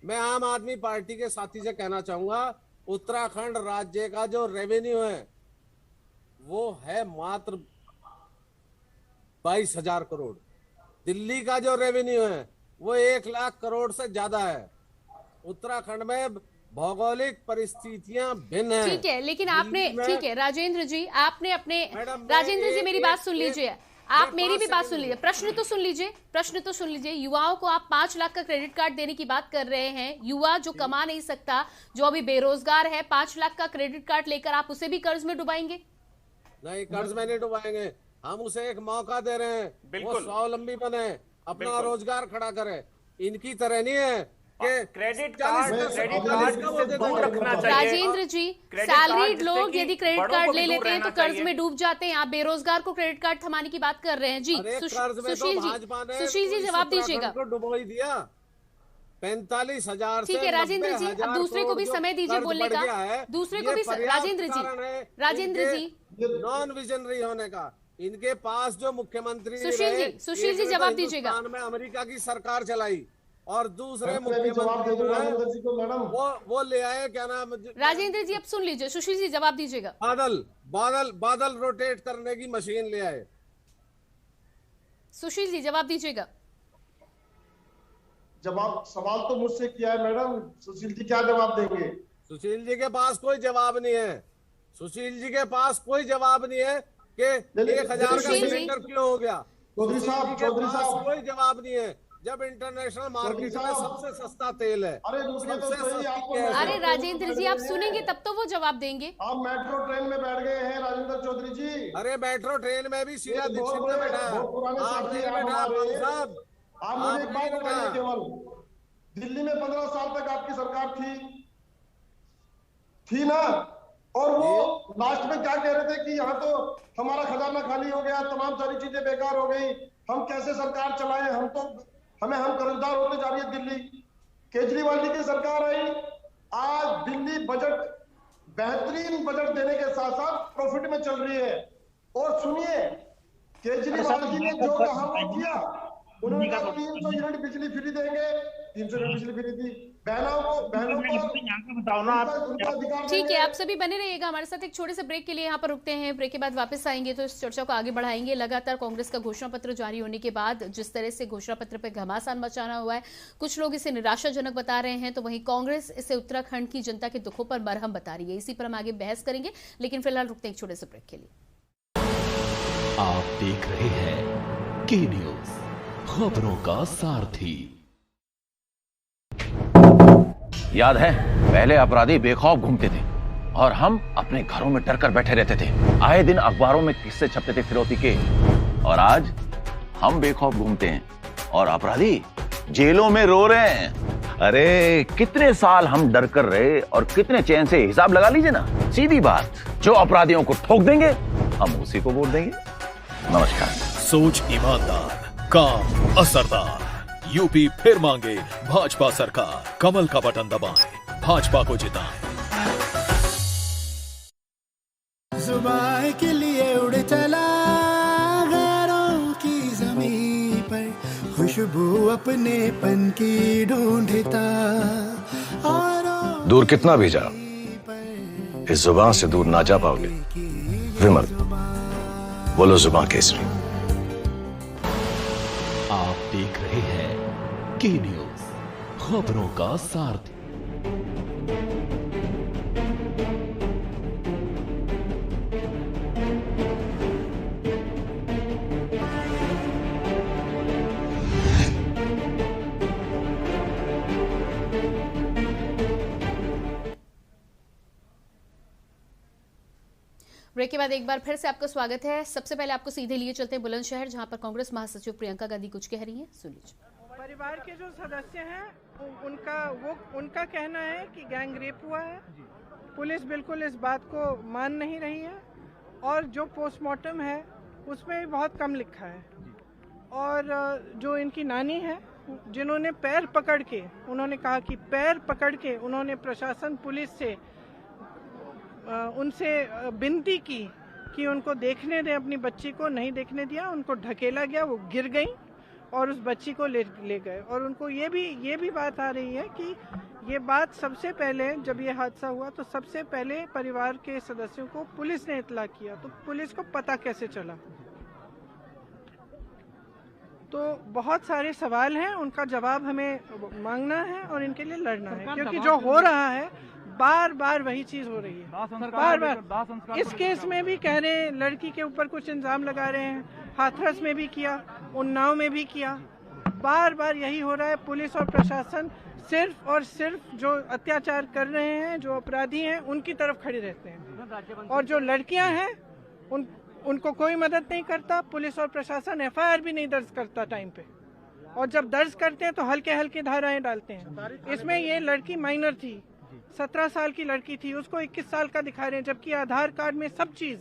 मैं आम आदमी पार्टी के साथी से कहना चाहूंगा, उत्तराखंड राज्य का जो रेवेन्यू है वो है मात्र 22,000 करोड़। दिल्ली का जो रेवेन्यू है वो 1 लाख करोड़ से ज्यादा है। उत्तराखंड में भौगोलिक परिस्थितियां भिन्न हैं। ठीक है, लेकिन आपने, ठीक है राजेंद्र जी, आपने अपने, राजेंद्र जी मेरी बात सुन लीजिए, आप मेरी भी बात सुन लीजिए, प्रश्न तो सुन लीजिए। युवाओं को आप 5 लाख का क्रेडिट कार्ड देने की बात कर रहे हैं। युवा जो कमा नहीं सकता, जो अभी बेरोजगार है, 5 लाख का क्रेडिट कार्ड लेकर आप उसे भी कर्ज में डुबाएंगे? नहीं, कर्ज में नहीं डुबाएंगे, हम उसे एक मौका दे रहे हैं, वो स्वावलंबी बने, अपना रोजगार खड़ा करे। इनकी तरह नहीं है कि क्रेडिट कार्ड दूर रखना चाहिए। राजेंद्र जी, सैलरीड लोग यदि क्रेडिट कार्ड ले लेते हैं तो कर्ज में डूब जाते हैं, आप बेरोजगार को क्रेडिट कार्ड थमाने की बात कर रहे हैं। जी सुशील जी जवाब दीजिएगा। डुबोई दिया 45,000। ठीक है राजेंद्र जी, अब दूसरे को भी समय दीजिए बोलने का, दूसरे को भी। राजेंद्र जी नॉन विजनरी होने का, इनके पास जो मुख्यमंत्री सुशील जी जवाब दीजिएगा। में अमेरिका की सरकार चलाई और दूसरे मुख्यमंत्री वो ले आए, क्या नाम? राजेंद्र जी अब सुन लीजिए, सुशील जी जवाब दीजिएगा। बादल रोटेट करने की मशीन ले आए। सुशील जी जवाब दीजिएगा। जवाब सवाल तो मुझसे किया है मैडम, सुशील जी क्या जवाब देंगे? सुशील जी के पास कोई जवाब नहीं है। सुशील जी के पास कोई जवाब नहीं है कि 1,000 का सिलेंडर क्यों हो गया। चौधरी साहब कोई जवाब नहीं है जब इंटरनेशनल मार्केट में सबसे सस्ता तेल है। अरे राजेंद्र जी आप सुनेंगे तब तो वो जवाब देंगे। आप मेट्रो ट्रेन में बैठ गए हैं राजेंद्र चौधरी जी। अरे मेट्रो ट्रेन में भी शीला दीक्षित में बैठा है, आप नहीं बैठा साहब। आप मुझे एक बात बताइए, केवल दिल्ली में 15 साल तक आपकी सरकार थी ना, और वो लास्ट में क्या कह रहे थे कि यहाँ तो हमारा खजाना खाली हो गया, तमाम सारी चीजें बेकार हो गई, हम कैसे सरकार चलाएं, हम कर्जदार होते जा रही है दिल्ली। केजरीवाल जी की सरकार आई, आज दिल्ली बजट बेहतरीन बजट देने के साथ साथ प्रॉफिट में चल रही है। और सुनिए, केजरीवाल जी ने जो कहा वो किया। उन्होंने कहा 300 यूनिट बिजली फ्री देंगे, 300 यूनिट बिजली फ्री दी। बहनों को बताओ ना आप। ठीक है, आप सभी बने रहिएगा हमारे साथ। एक छोटे से ब्रेक के लिए यहाँ पर रुकते हैं, ब्रेक के बाद वापस आएंगे तो इस चर्चा को आगे बढ़ाएंगे। लगातार कांग्रेस का घोषणा पत्र जारी होने के बाद जिस तरह से घोषणा पत्र पर घमासान मचाना हुआ है, कुछ लोग इसे निराशाजनक बता रहे हैं, तो वहीं कांग्रेस इसे उत्तराखंड की जनता के दुखों पर मरहम बता रही है। इसी पर हम आगे बहस करेंगे, लेकिन फिलहाल रुकते हैं एक छोटे से ब्रेक के लिए। आप देख रहे हैं के न्यूज, खबरों का सारथी। याद है, पहले अपराधी बेखौफ घूमते थे और हम अपने घरों में डर कर बैठे रहते थे। आए दिन अखबारों में किस्से छपते थे फिरौती के, और आज हम बेखौफ घूमते हैं और अपराधी जेलों में रो रहे हैं। अरे कितने साल हम डर कर रहे और कितने चैन से, हिसाब लगा लीजिए ना। सीधी बात, जो अपराधियों को ठोक देंगे हम उसी को वोट देंगे। नमस्कार। सोच ईमानदार, काम असरदार, यूपी फिर मांगे भाजपा सरकार। कमल का बटन दबाएं, भाजपा को जिताएं। जुबान के लिए उड़ चला गैरों की ज़मीं पर, खुश खुशबू अपनेपन की ढूंढता और दूर कितना भी जाओ, इस जुबान से दूर ना जा पाओगे। विमल, बोलो जुबान केसरी। आप देख रहे हैं के न्यूज, खबरों का सारथी। ब्रेक के बाद एक बार फिर से आपका स्वागत है। सबसे पहले आपको सीधे लिए चलते हैं बुलंदशहर, जहां पर कांग्रेस महासचिव प्रियंका गांधी कुछ कह रही हैं। सुनिए। परिवार के जो सदस्य हैं उनका कहना है कि गैंग रेप हुआ है। पुलिस बिल्कुल इस बात को मान नहीं रही है और जो पोस्टमार्टम है उसमें भी बहुत कम लिखा है। और जो इनकी नानी है, जिन्होंने पैर पकड़ के, उन्होंने कहा कि पैर पकड़ के उन्होंने प्रशासन पुलिस से उनसे विनती की कि उनको देखने दें अपनी बच्ची को, नहीं देखने दिया, उनको ढकेला गया, वो गिर गई और उस बच्ची को ले गए। और उनको ये भी बात आ रही है कि ये बात सबसे पहले जब ये हादसा हुआ तो सबसे पहले परिवार के सदस्यों को पुलिस ने इत्तला किया, तो पुलिस को पता कैसे चला। तो बहुत सारे सवाल हैं, उनका जवाब हमें मांगना है और इनके लिए लड़ना है, क्योंकि जो हो रहा है बार बार वही चीज हो रही है। बार बार इस केस में भी कह रहे हैं लड़की के ऊपर कुछ इल्जाम लगा रहे हैं, हाथरस में भी किया, उन्नाव में भी किया, बार बार यही हो रहा है। पुलिस और प्रशासन सिर्फ और सिर्फ जो अत्याचार कर रहे हैं, जो अपराधी हैं, उनकी तरफ खड़े रहते हैं और जो लड़कियां हैं उनको कोई मदद नहीं करता। पुलिस और प्रशासन FIR भी नहीं दर्ज करता टाइम पे, और जब दर्ज करते हैं तो हल्के हल्के धाराएं डालते हैं। इसमें ये लड़की माइनर थी, 17 साल की लड़की थी, उसको 21 साल का दिखा रहे हैं, जबकि आधार कार्ड में सब चीज,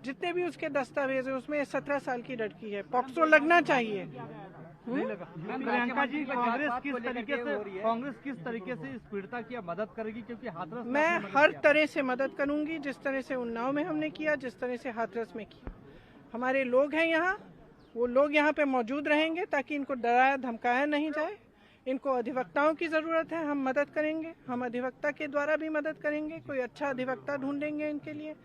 जितने भी उसके दस्तावेज है, उसमें 17 साल की लड़की है। पॉक्सो लगना चाहिए। प्रियंका जी, कांग्रेस किस तरीके से इस पीड़िता की मदद करेगी, क्योंकि हाथरस मैं हर तरह से मदद करूंगी, जिस तरह से उन्नाव में हमने किया, जिस तरह से हाथरस में किया। हमारे लोग हैं यहाँ, वो लोग यहाँ पे मौजूद रहेंगे ताकि इनको डराया धमकाया नहीं जाए। इनको अधिवक्ताओं की ज़रूरत है, हम मदद करेंगे, हम अधिवक्ता के द्वारा भी मदद करेंगे। कोई अच्छा अधिवक्ता ढूंढेंगे इनके लिए,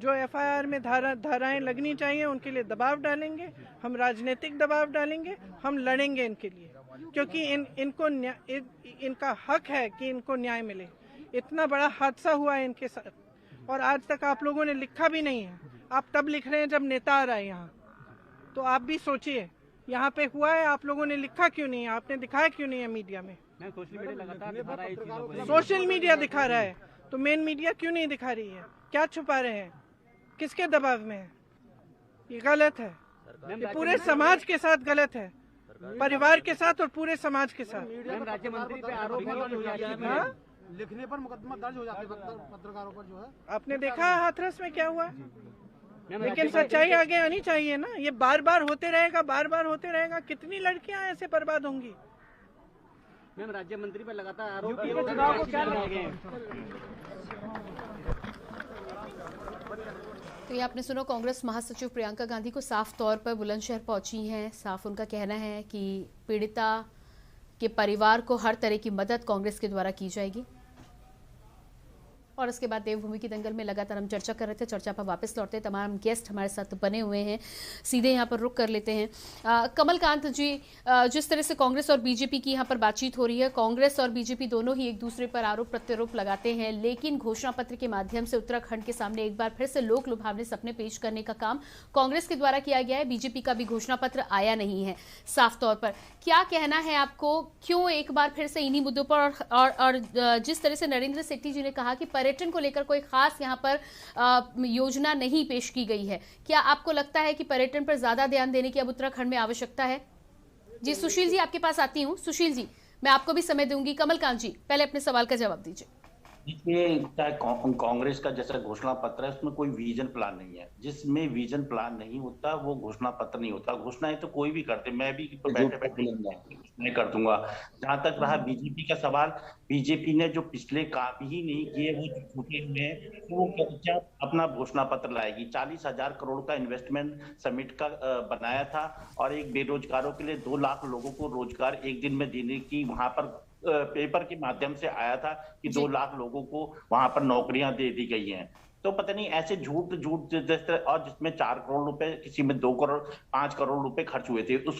जो FIR में धाराएं लगनी चाहिए उनके लिए दबाव डालेंगे, हम राजनीतिक दबाव डालेंगे, हम लड़ेंगे इनके लिए, क्योंकि इनका हक है कि इनको न्याय मिले। इतना बड़ा हादसा हुआ है इनके साथ और आज तक आप लोगों ने लिखा भी नहीं है। आप तब लिख रहे हैं जब नेता आ रहा है यहाँ, तो आप भी सोचिए यहाँ पे हुआ है, आप लोगों ने लिखा क्यों नहीं है, आपने दिखाया क्यों नहीं है मीडिया में। सोशल मीडिया दिखा रहा है तो मेन मीडिया क्यों नहीं दिखा रही है? क्या छुपा रहे हैं, किसके दबाव में है? ये गलत है, ये पूरे समाज के साथ गलत है, परिवार के साथ और पूरे समाज के साथ। राज्य मंत्री पे आरोप लिखने पर मुकदमा दर्ज हो जाते पत्रकारों पर, जो है आपने देखा हाथरस में क्या हुआ। लेकिन सच्चाई आगे आनी चाहिए ना, ये बार बार होते रहेगा, बार बार होते रहेगा, कितनी लड़कियां ऐसे बर्बाद होंगी। मैम, राज्य मंत्री पर लगातार आरोप तो ये आपने सुना, कांग्रेस महासचिव प्रियंका गांधी को साफ तौर पर बुलंदशहर पहुंची हैं। साफ उनका कहना है कि पीड़िता के परिवार को हर तरह की मदद कांग्रेस के द्वारा की जाएगी। और इसके बाद देवभूमि की दंगल में लगातार हम चर्चा कर रहे थे, चर्चा पर वापस लौटते हैं। तमाम गेस्ट हमारे साथ बने हुए हैं, सीधे यहाँ पर रुक कर लेते हैं। कमलकांत जी, जिस तरह से कांग्रेस और बीजेपी की यहाँ पर बातचीत हो रही है, कांग्रेस और बीजेपी दोनों ही एक दूसरे पर आरोप प्रत्यारोप लगाते हैं, लेकिन घोषणा पत्र के माध्यम से उत्तराखंड के सामने एक बार फिर से लोक लुभावने सपने पेश करने का काम कांग्रेस के द्वारा किया गया है। बीजेपी का भी घोषणा पत्र आया नहीं है। साफ तौर पर क्या कहना है आपको, क्यों एक बार फिर से इन्हीं मुद्दों पर और जिस तरह से नरेंद्र सेट्टी जी ने कहा कि पर्यटन को लेकर कोई खास यहाँ पर योजना नहीं पेश की गई है, क्या आपको लगता है कि पर्यटन पर ज्यादा ध्यान देने की अब उत्तराखंड में आवश्यकता है? जी सुशील जी, आपके पास आती हूँ। सुशील जी, मैं आपको भी समय दूंगी। कमलकांत जी, पहले अपने सवाल का जवाब दीजिए। देखिए, चाहे कांग्रेस का जैसा घोषणा पत्र है उसमें कोई विजन प्लान नहीं है। जिसमें विजन प्लान नहीं होता वो घोषणा पत्र नहीं होता। घोषणाएं तो कोई भी करते, मैं भी तो बैठे बैठे घोषणाएं कर दूंगा। जहां तक रहा बीजेपी का सवाल, बीजेपी ने जो पिछले काम ही नहीं किए वो छूटे हुए हैं, वो क्या अपना घोषणा पत्र लाएगी। 40,000 करोड़ का इन्वेस्टमेंट समिट का बनाया था और एक बेरोजगारों के लिए 2 लाख लोगों को रोजगार एक दिन में देने की वहां पर पेपर के माध्यम से आया था कि 2 लाख लोगों को वहां पर नौकरियां दे दी गई हैं। तो पता नहीं ऐसे झूठ जैसे, और जिसमें 4 करोड़ रुपए, किसी में 2 करोड़ 5 करोड़ रुपए खर्च हुए थे उस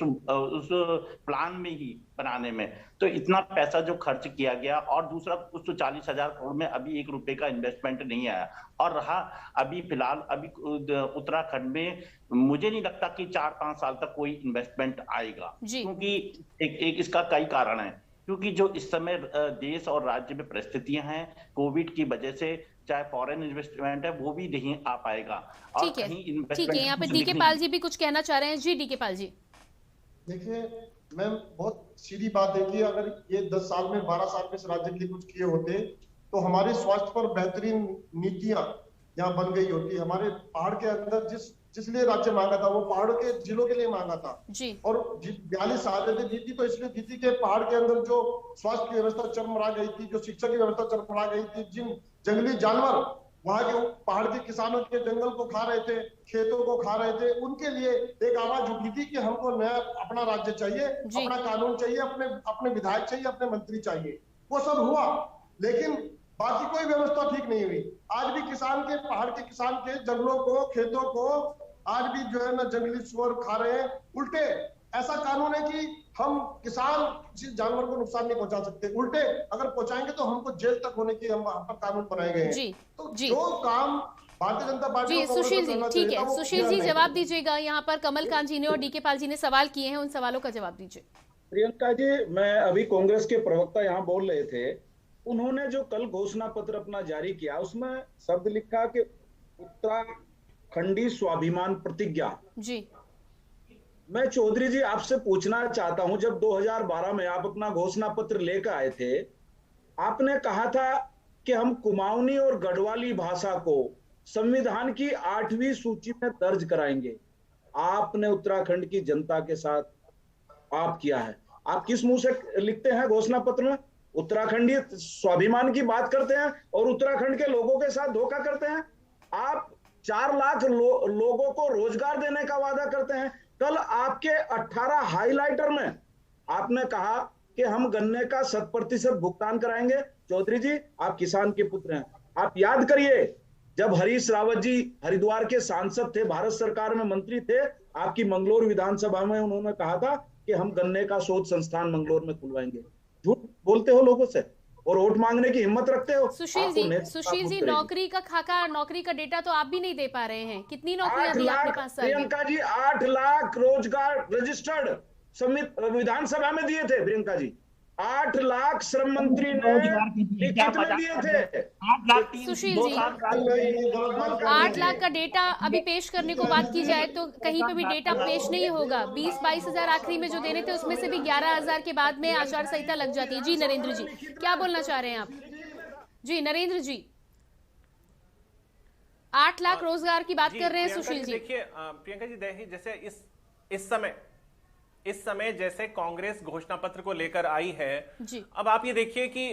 प्लान में ही बनाने में। तो इतना पैसा जो खर्च किया गया, और दूसरा उस 40,000 करोड़ में अभी 1 रुपए का इन्वेस्टमेंट नहीं आया। और रहा अभी फिलहाल अभी उत्तराखंड में मुझे नहीं लगता कि 4-5 साल तक कोई इन्वेस्टमेंट आएगा, क्योंकि एक इसका कई कारण है। क्योंकि जो इस समय देश और राज्य में परिस्थितियां हैं कोविड की वजह से, चाहे फॉरेन इन्वेस्टमेंट है वो भी नहीं आ पाएगा। और ठीक है, यहाँ पे डीके पाल जी भी कुछ कहना चाह रहे हैं। जी डीके पाल जी। देखिए मैम, बहुत सीधी बात है कि अगर ये 10 साल में 12 साल में इस राज्य के लिए कुछ किए होते तो हमारे स्वास्थ्य पर बेहतरीन नीतियां यहाँ बन गई होती। हमारे पहाड़ के अंदर जिस लिए राज्य मांगा था वो पहाड़ों के जिलों के लिए मांगा था जी। और 42 साल दी थी तो इसलिए दी थी कि पहाड़ के अंदर जो स्वास्थ्य की व्यवस्था चरमरा गई थी, जो शिक्षा की व्यवस्था चरमरा गई थी, जिन जंगली जानवर वहां के पहाड़ के किसानों के जंगल को खा रहे थे, खेतों को खा रहे थे, उनके लिए एक आवाज उठी थी कि हमको नया अपना राज्य चाहिए, अपना कानून चाहिए, अपने विधायक चाहिए, अपने मंत्री चाहिए। वो सब हुआ, लेकिन बाकी कोई व्यवस्था ठीक नहीं हुई। आज भी किसान के, पहाड़ के किसान के जंगलों को, खेतों को आज भी जो है ना जंगली सुअर खा रहे हैं। उल्टे ऐसा कानून है कि हम किसान किसी जानवर को नुकसान नहीं पहुंचा सकते, उल्टे अगर पहुंचाएंगे तो हमको जेल तक होने की हम वहां पर कानून बनाए गए हैं। तो जो काम भारतीय जनता पार्टी जी सुशील जी, ठीक है सुशील जी जवाब दीजिएगा। यहाँ पर कमल कांत जी ने और डीके पाल जी ने सवाल किए हैं, उन सवालों का जवाब दीजिए। प्रियंका जी, मैं अभी कांग्रेस के प्रवक्ता यहाँ बोल रहे थे, उन्होंने जो कल घोषणा पत्र अपना जारी किया उसमें शब्द लिखा कि उत्तराखंडी स्वाभिमान प्रतिज्ञा। जी मैं चौधरी जी आपसे पूछना चाहता हूं, जब 2012 में आप अपना घोषणा पत्र लेकर आए थे, आपने कहा था कि हम कुमाऊनी और गढ़वाली भाषा को संविधान की 8वीं सूची में दर्ज कराएंगे। आपने उत्तराखंड की जनता के साथ आप किया है। आप किस मुंह से लिखते हैं घोषणा पत्र में? उत्तराखंडी स्वाभिमान की बात करते हैं और उत्तराखंड के लोगों के साथ धोखा करते हैं। आप 4 लाख लोगों को रोजगार देने का वादा करते हैं। कल आपके 18 हाइलाइटर में आपने कहा कि हम गन्ने का 100% भुगतान कराएंगे। चौधरी जी, आप किसान के पुत्र हैं, आप याद करिए जब हरीश रावत जी हरिद्वार के सांसद थे, भारत सरकार में मंत्री थे, आपकी मंगलोर विधानसभा में उन्होंने कहा था कि हम गन्ने का शोध संस्थान मंगलोर में खुलवाएंगे। झूठ बोलते हो लोगों से और वोट मांगने की हिम्मत रखते हो। सुशील जी नौकरी का खाका, नौकरी का डेटा तो आप भी नहीं दे पा रहे हैं। कितनी नौकरियां दी आपने 5 साल में? प्रियंका जी 8 लाख रोजगार रजिस्टर्ड विधानसभा में दिए थे। प्रियंका जी 8 लाख श्रम मंत्री ने लिखित में दिए थे। सुशील जी 8 लाख का डेटा अभी पेश करने को बात की जाए तो कहीं पे भी डेटा पेश नहीं होगा। 20-22 हजार आखिरी में जो देने थे उसमें से भी 11 हजार के बाद में आचार संहिता लग जाती है। जी नरेंद्र जी, क्या बोलना चाह रहे हैं आप? जी नरेंद्र जी, 8 लाख रोजगार की बात कर रहे हैं सुशील जी। देखिए प्रियंका जी, देखिए जैसे इस समय जैसे कांग्रेस घोषणा पत्र को लेकर आई है जी। अब आप ये देखिए कि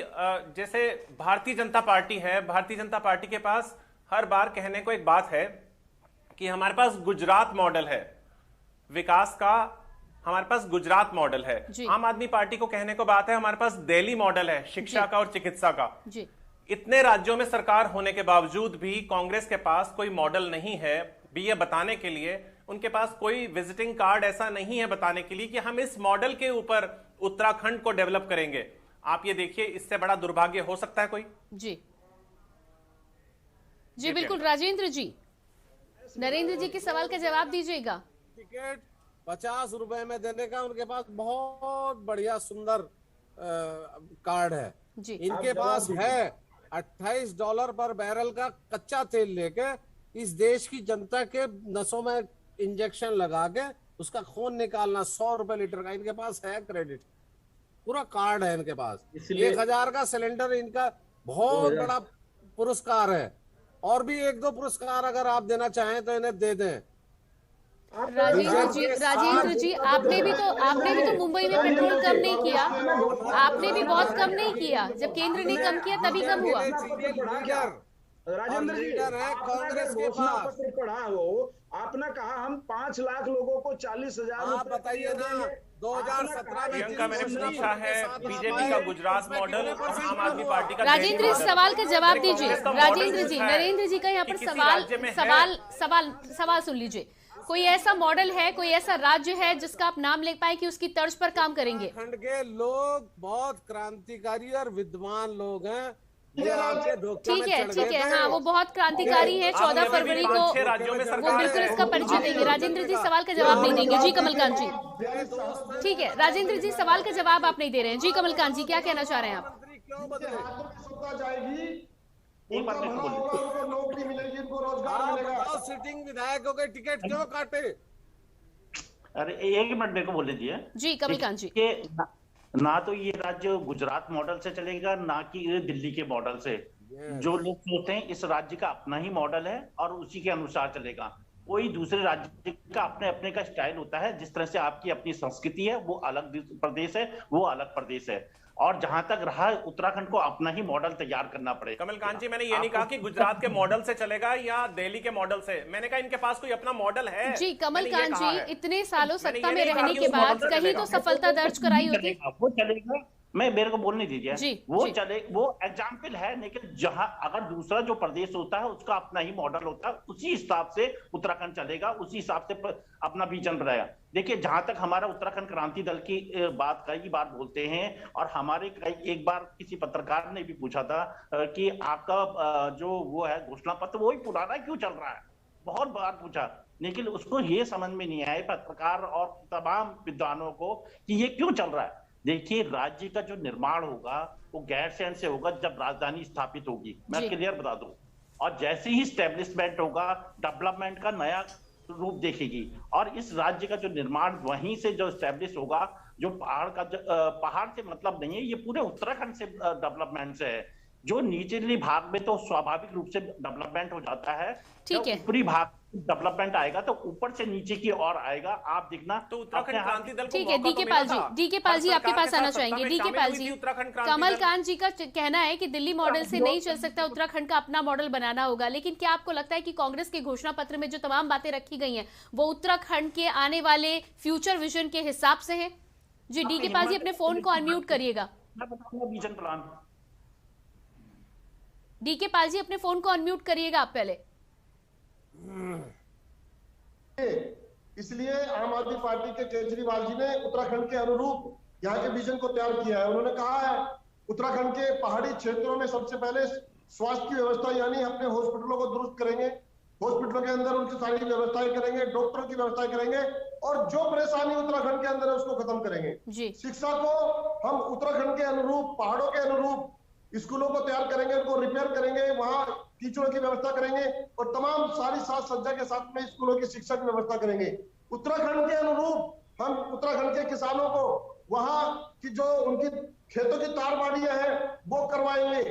जैसे भारतीय जनता पार्टी है, भारतीय जनता पार्टी के पास हर बार कहने को एक बात है कि हमारे पास गुजरात मॉडल है विकास का, हमारे पास गुजरात मॉडल है। आम आदमी पार्टी को कहने को बात है हमारे पास दिल्ली मॉडल है शिक्षा का और चिकित्सा का। इतने राज्यों में सरकार होने के बावजूद भी कांग्रेस के पास कोई मॉडल नहीं है भी ये बताने के लिए, उनके पास कोई विजिटिंग कार्ड ऐसा नहीं है बताने के लिए कि हम इस मॉडल के ऊपर उत्तराखंड को डेवलप करेंगे। आप ये देखिए, इससे बड़ा दुर्भाग्य हो सकता है कोई? जी बिल्कुल। राजेंद्र जी, नरेंद्र जी के सवाल का जवाब दीजिएगा। टिकट 50 रुपए में देने का उनके पास बहुत बढ़िया सुंदर कार्ड है जी। इनके पास है $28 पर बैरल का कच्चा तेल लेके इस देश की जनता के नसों में इंजेक्शन लगा के उसका खून निकालना 100 रुपए लीटर का इनके पास है क्रेडिट, पूरा कार्ड है इनके पास। 1000 का सिलेंडर इनका बहुत बड़ा पुरस्कार है। और भी 1-2 पुरस्कार अगर आप देना चाहें तो इन्हें दे दें। राजेंद्र जी, आपने भी तो मुंबई में पेट्रोल कम नहीं किया, आपने भी बहुत कम नहीं किया। जब केंद्र ने कम किया तभी कम हुआ। राजेंद्र जी, कांग्रेस के पास पढ़ा हो, आपने कहा हम 5 लाख लोगों को 40,000 आप बताइए ना। 2017 में प्रियंका, मैंने पूछा है बीजेपी का गुजरात मॉडल और आम आदमी पार्टी का। राजेंद्र, इस सवाल का जवाब दीजिए। राजेंद्र जी, नरेंद्र जी का यहाँ पर सवाल सुन लीजिए। कोई ऐसा मॉडल है, कोई ऐसा राज्य है जिसका आप नाम ले पाए कि उसकी तर्ज पर काम करेंगे? उत्तराखंड के लोग बहुत क्रांतिकारी और विद्वान लोग हैं। ठीक है, हाँ, वो बहुत क्रांतिकारी है। 14 फरवरी को वो बिल्कुल इसका परिचय देंगे। राजेंद्र जी सवाल का जवाब नहीं देंगे। जी कमलकांत जी, ठीक है, राजेंद्र जी सवाल का जवाब आप नहीं दे रहे हैं। जी कमलकांत जी, क्या कहना चाह रहे हैं आप? नौकरी मिलेगी, इनको रोजगार मिलेगा। सिटिंग विधायकों के टिकट क्यों काटे? अरे 1 मिनट मेरे को बोलने दिए। जी कमलकांत जी, ना तो ये राज्य गुजरात मॉडल से चलेगा, ना कि दिल्ली के मॉडल से। जो लोग सोचते हैं इस राज्य का अपना ही मॉडल है और उसी के अनुसार चलेगा। कोई दूसरे राज्य का अपने अपने का स्टाइल होता है। जिस तरह से आपकी अपनी संस्कृति है वो अलग प्रदेश है, वो अलग प्रदेश है। और जहां तक रहा, उत्तराखंड को अपना ही मॉडल तैयार करना पड़ेगा। कमलकांत जी, मैंने ये नहीं कहा कि गुजरात के मॉडल से चलेगा या दिल्ली के मॉडल से। मैंने कहा इनके पास कोई अपना मॉडल है। जी कमलकांत जी, इतने सालों सत्ता में रहने के बाद कहीं तो सफलता दर्ज कराई होती। वो चलेगा, मेरे को बोलने दीजिए। वो एग्जाम्पल है, लेकिन जहां अगर दूसरा जो प्रदेश होता है उसका अपना ही मॉडल होता है, उसी हिसाब से उत्तराखंड चलेगा, उसी हिसाब से अपना विजन बनाएगा। देखिए, जहां तक हमारा उत्तराखंड क्रांति दल की बात कई बार बोलते हैं, और हमारे एक बार किसी पत्रकार ने भी पूछा था कि आपका जो वो है घोषणा पत्र वही पुराना क्यों चल रहा है, बहुत बार पूछा, लेकिन उसको ये समझ में नहीं आया पत्रकार और तमाम विद्वानों को कि ये क्यों चल रहा है। देखिए, राज्य का जो निर्माण होगा वो गैरसैंण से होगा जब राजधानी स्थापित होगी, मैं क्लियर बता दूं। और जैसे ही स्टैब्लिशमेंट होगा, डेवलपमेंट का नया रूप देखेगी। और इस राज्य का जो निर्माण वहीं से जो स्टैब्लिश होगा, जो पहाड़ से मतलब नहीं है, ये पूरे उत्तराखंड से डेवलपमेंट से है। जो निचले भाग में तो स्वाभाविक रूप से डेवलपमेंट हो जाता है, ठीक है, ऊपरी भाग डेवलपमेंट आएगा तो ऊपर से नीचे की ओर आएगा। आप देखना तो उत्तराखंड क्रांति दल को ठीक है। डीके पाल जी आपके पास आना चाहेंगे। डीके पाल जी, कमलकांत जी का कहना है कि दिल्ली मॉडल से नहीं चल सकता, उत्तराखंड का अपना मॉडल बनाना होगा। लेकिन क्या आपको लगता है कि कांग्रेस के घोषणा पत्र में जो तमाम बातें रखी गई हैं वो उत्तराखंड के आने वाले फ्यूचर विजन के हिसाब से है? जी डीके पाल जी, अपने फोन को अनम्यूट करिएगा। Vision plan, DK Pal ji अपने फोन को अनम्यूट करिएगा आप पहले। इसलिए आम आदमी पार्टी के केजरीवाल जी ने उत्तराखंड के अनुरूप यहाँ के विजन को तैयार किया है। उन्होंने कहा है उत्तराखंड के पहाड़ी क्षेत्रों में सबसे पहले स्वास्थ्य की व्यवस्था, यानी अपने हॉस्पिटलों को दुरुस्त करेंगे, हॉस्पिटलों के अंदर उनकी सारी व्यवस्थाएं करेंगे, डॉक्टरों की व्यवस्थाएं करेंगे, और जो परेशानी उत्तराखंड के अंदर है उसको खत्म करेंगे। शिक्षा को हम उत्तराखंड के अनुरूप, पहाड़ों के अनुरूप स्कूलों को तैयार करेंगे, उनको रिपेयर करेंगे, वहां टीचरों की व्यवस्था करेंगे, और तमाम सारी साज सज्जा के साथ में स्कूलों की शिक्षा की व्यवस्था करेंगे। उत्तराखंड के अनुरूप हम उत्तराखंड के किसानों को वहां की जो उनकी खेतों की तारबाड़ियां हैं वो करवाएंगे।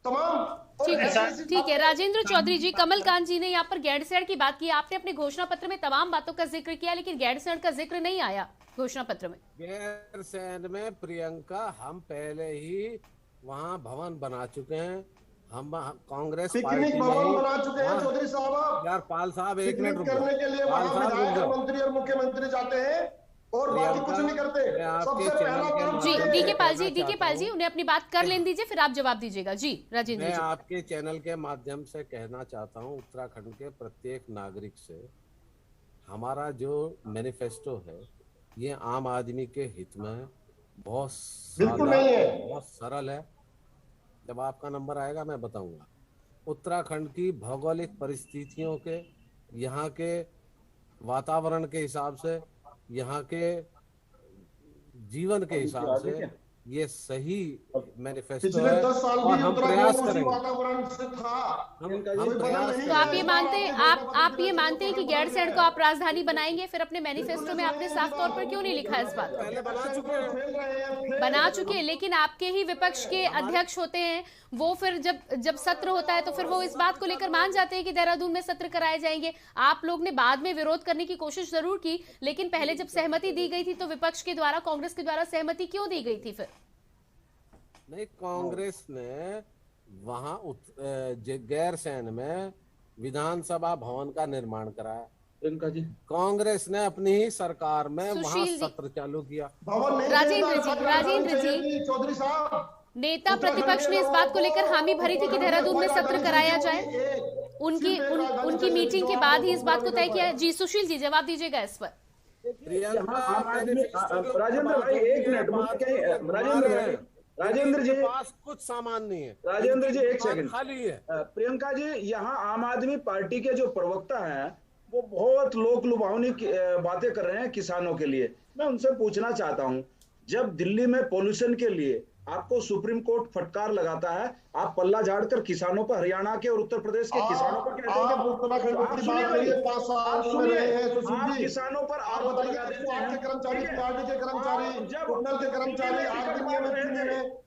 तमाम ठीक है राजेंद्र चौधरी जी, कमलकांत जी ने यहाँ पर गैरसैंण की बात की। आपने अपने घोषणा पत्र में तमाम बातों का जिक्र किया, लेकिन गैरसैंण का जिक्र नहीं आया घोषणा पत्र में। गैरसैंण में प्रियंका, हम पहले ही वहाँ भवन बना चुके हैं। हम कांग्रेस पिकनिक भवन बना चुके हैं चौधरी साहब। यार पाल साहब, एक मिनट करने के लिए वहाँ विधायक, मंत्री और मुख्यमंत्री जाते हैं और बाकी कुछ नहीं करते। सबसे पहला जी डीके पाल जी उन्हें अपनी बात कर लेने दीजिए, फिर आप जवाब दीजिएगा। जी राजेंद्र जी, मैं आपके चैनल के माध्यम से कहना चाहता हूँ उत्तराखंड के प्रत्येक नागरिक से, हमारा जो मैनिफेस्टो है ये आम आदमी के हित में है, बहुत सरल है। जब आपका नंबर आएगा मैं बताऊंगा। उत्तराखंड की भौगोलिक परिस्थितियों के, यहाँ के वातावरण के हिसाब से, यहाँ के जीवन के हिसाब से ये सही मैनिफेस्टो है और हम प्रयास करेंगे। तो आप ये मानते हैं कि गैरसैंण को आप राजधानी बनाएंगे? फिर अपने मैनिफेस्टो में आपने साफ तौर पर क्यों नहीं लिखा इस बात? बना चुके हैं, लेकिन आपके ही विपक्ष के अध्यक्ष होते हैं वो, फिर जब सत्र होता है तो फिर वो इस बात को लेकर मान जाते हैं कि देहरादून में सत्र कराए जाएंगे। आप लोग ने बाद में विरोध करने की कोशिश जरूर की, लेकिन पहले जब सहमति दी गई थी तो विपक्ष के द्वारा, कांग्रेस के द्वारा सहमति क्यों दी गई थी फिर? नहीं, कांग्रेस ने वहां गैरसैंण में विधानसभा भवन का निर्माण कराया। इनका जी कांग्रेस ने अपनी ही सरकार में वहां सत्र चालू किया। राजेंद्र जी चौधरी साहब, नेता प्रतिपक्ष ने इस बात को लेकर हामी भरी थी कि देहरादून में सत्र कराया जाए। उनकी मीटिंग के बाद ही इस बात को तय किया। जी सुशील जी, जवाब दीजिएगा इस पर। राजेंद्र भाई एक मिनट, राजेंद्र जी पास कुछ सामान नहीं है। राजेंद्र जी एक सेकंड, खाली है। प्रियंका जी, यहाँ आम आदमी पार्टी के जो प्रवक्ता हैं वो बहुत लोक लुभावनी बातें कर रहे हैं किसानों के लिए। मैं उनसे पूछना चाहता हूँ, जब दिल्ली में पोल्यूशन के लिए आपको सुप्रीम कोर्ट फटकार लगाता है, आप पल्ला झाड़कर किसानों पर, हरियाणा के और उत्तर प्रदेश के किसानों पर कहते हैं आप किसानों पर आरोप लगा देते हैं। कर्मचारी, पार्टी के कर्मचारी, उपनल के कर्मचारी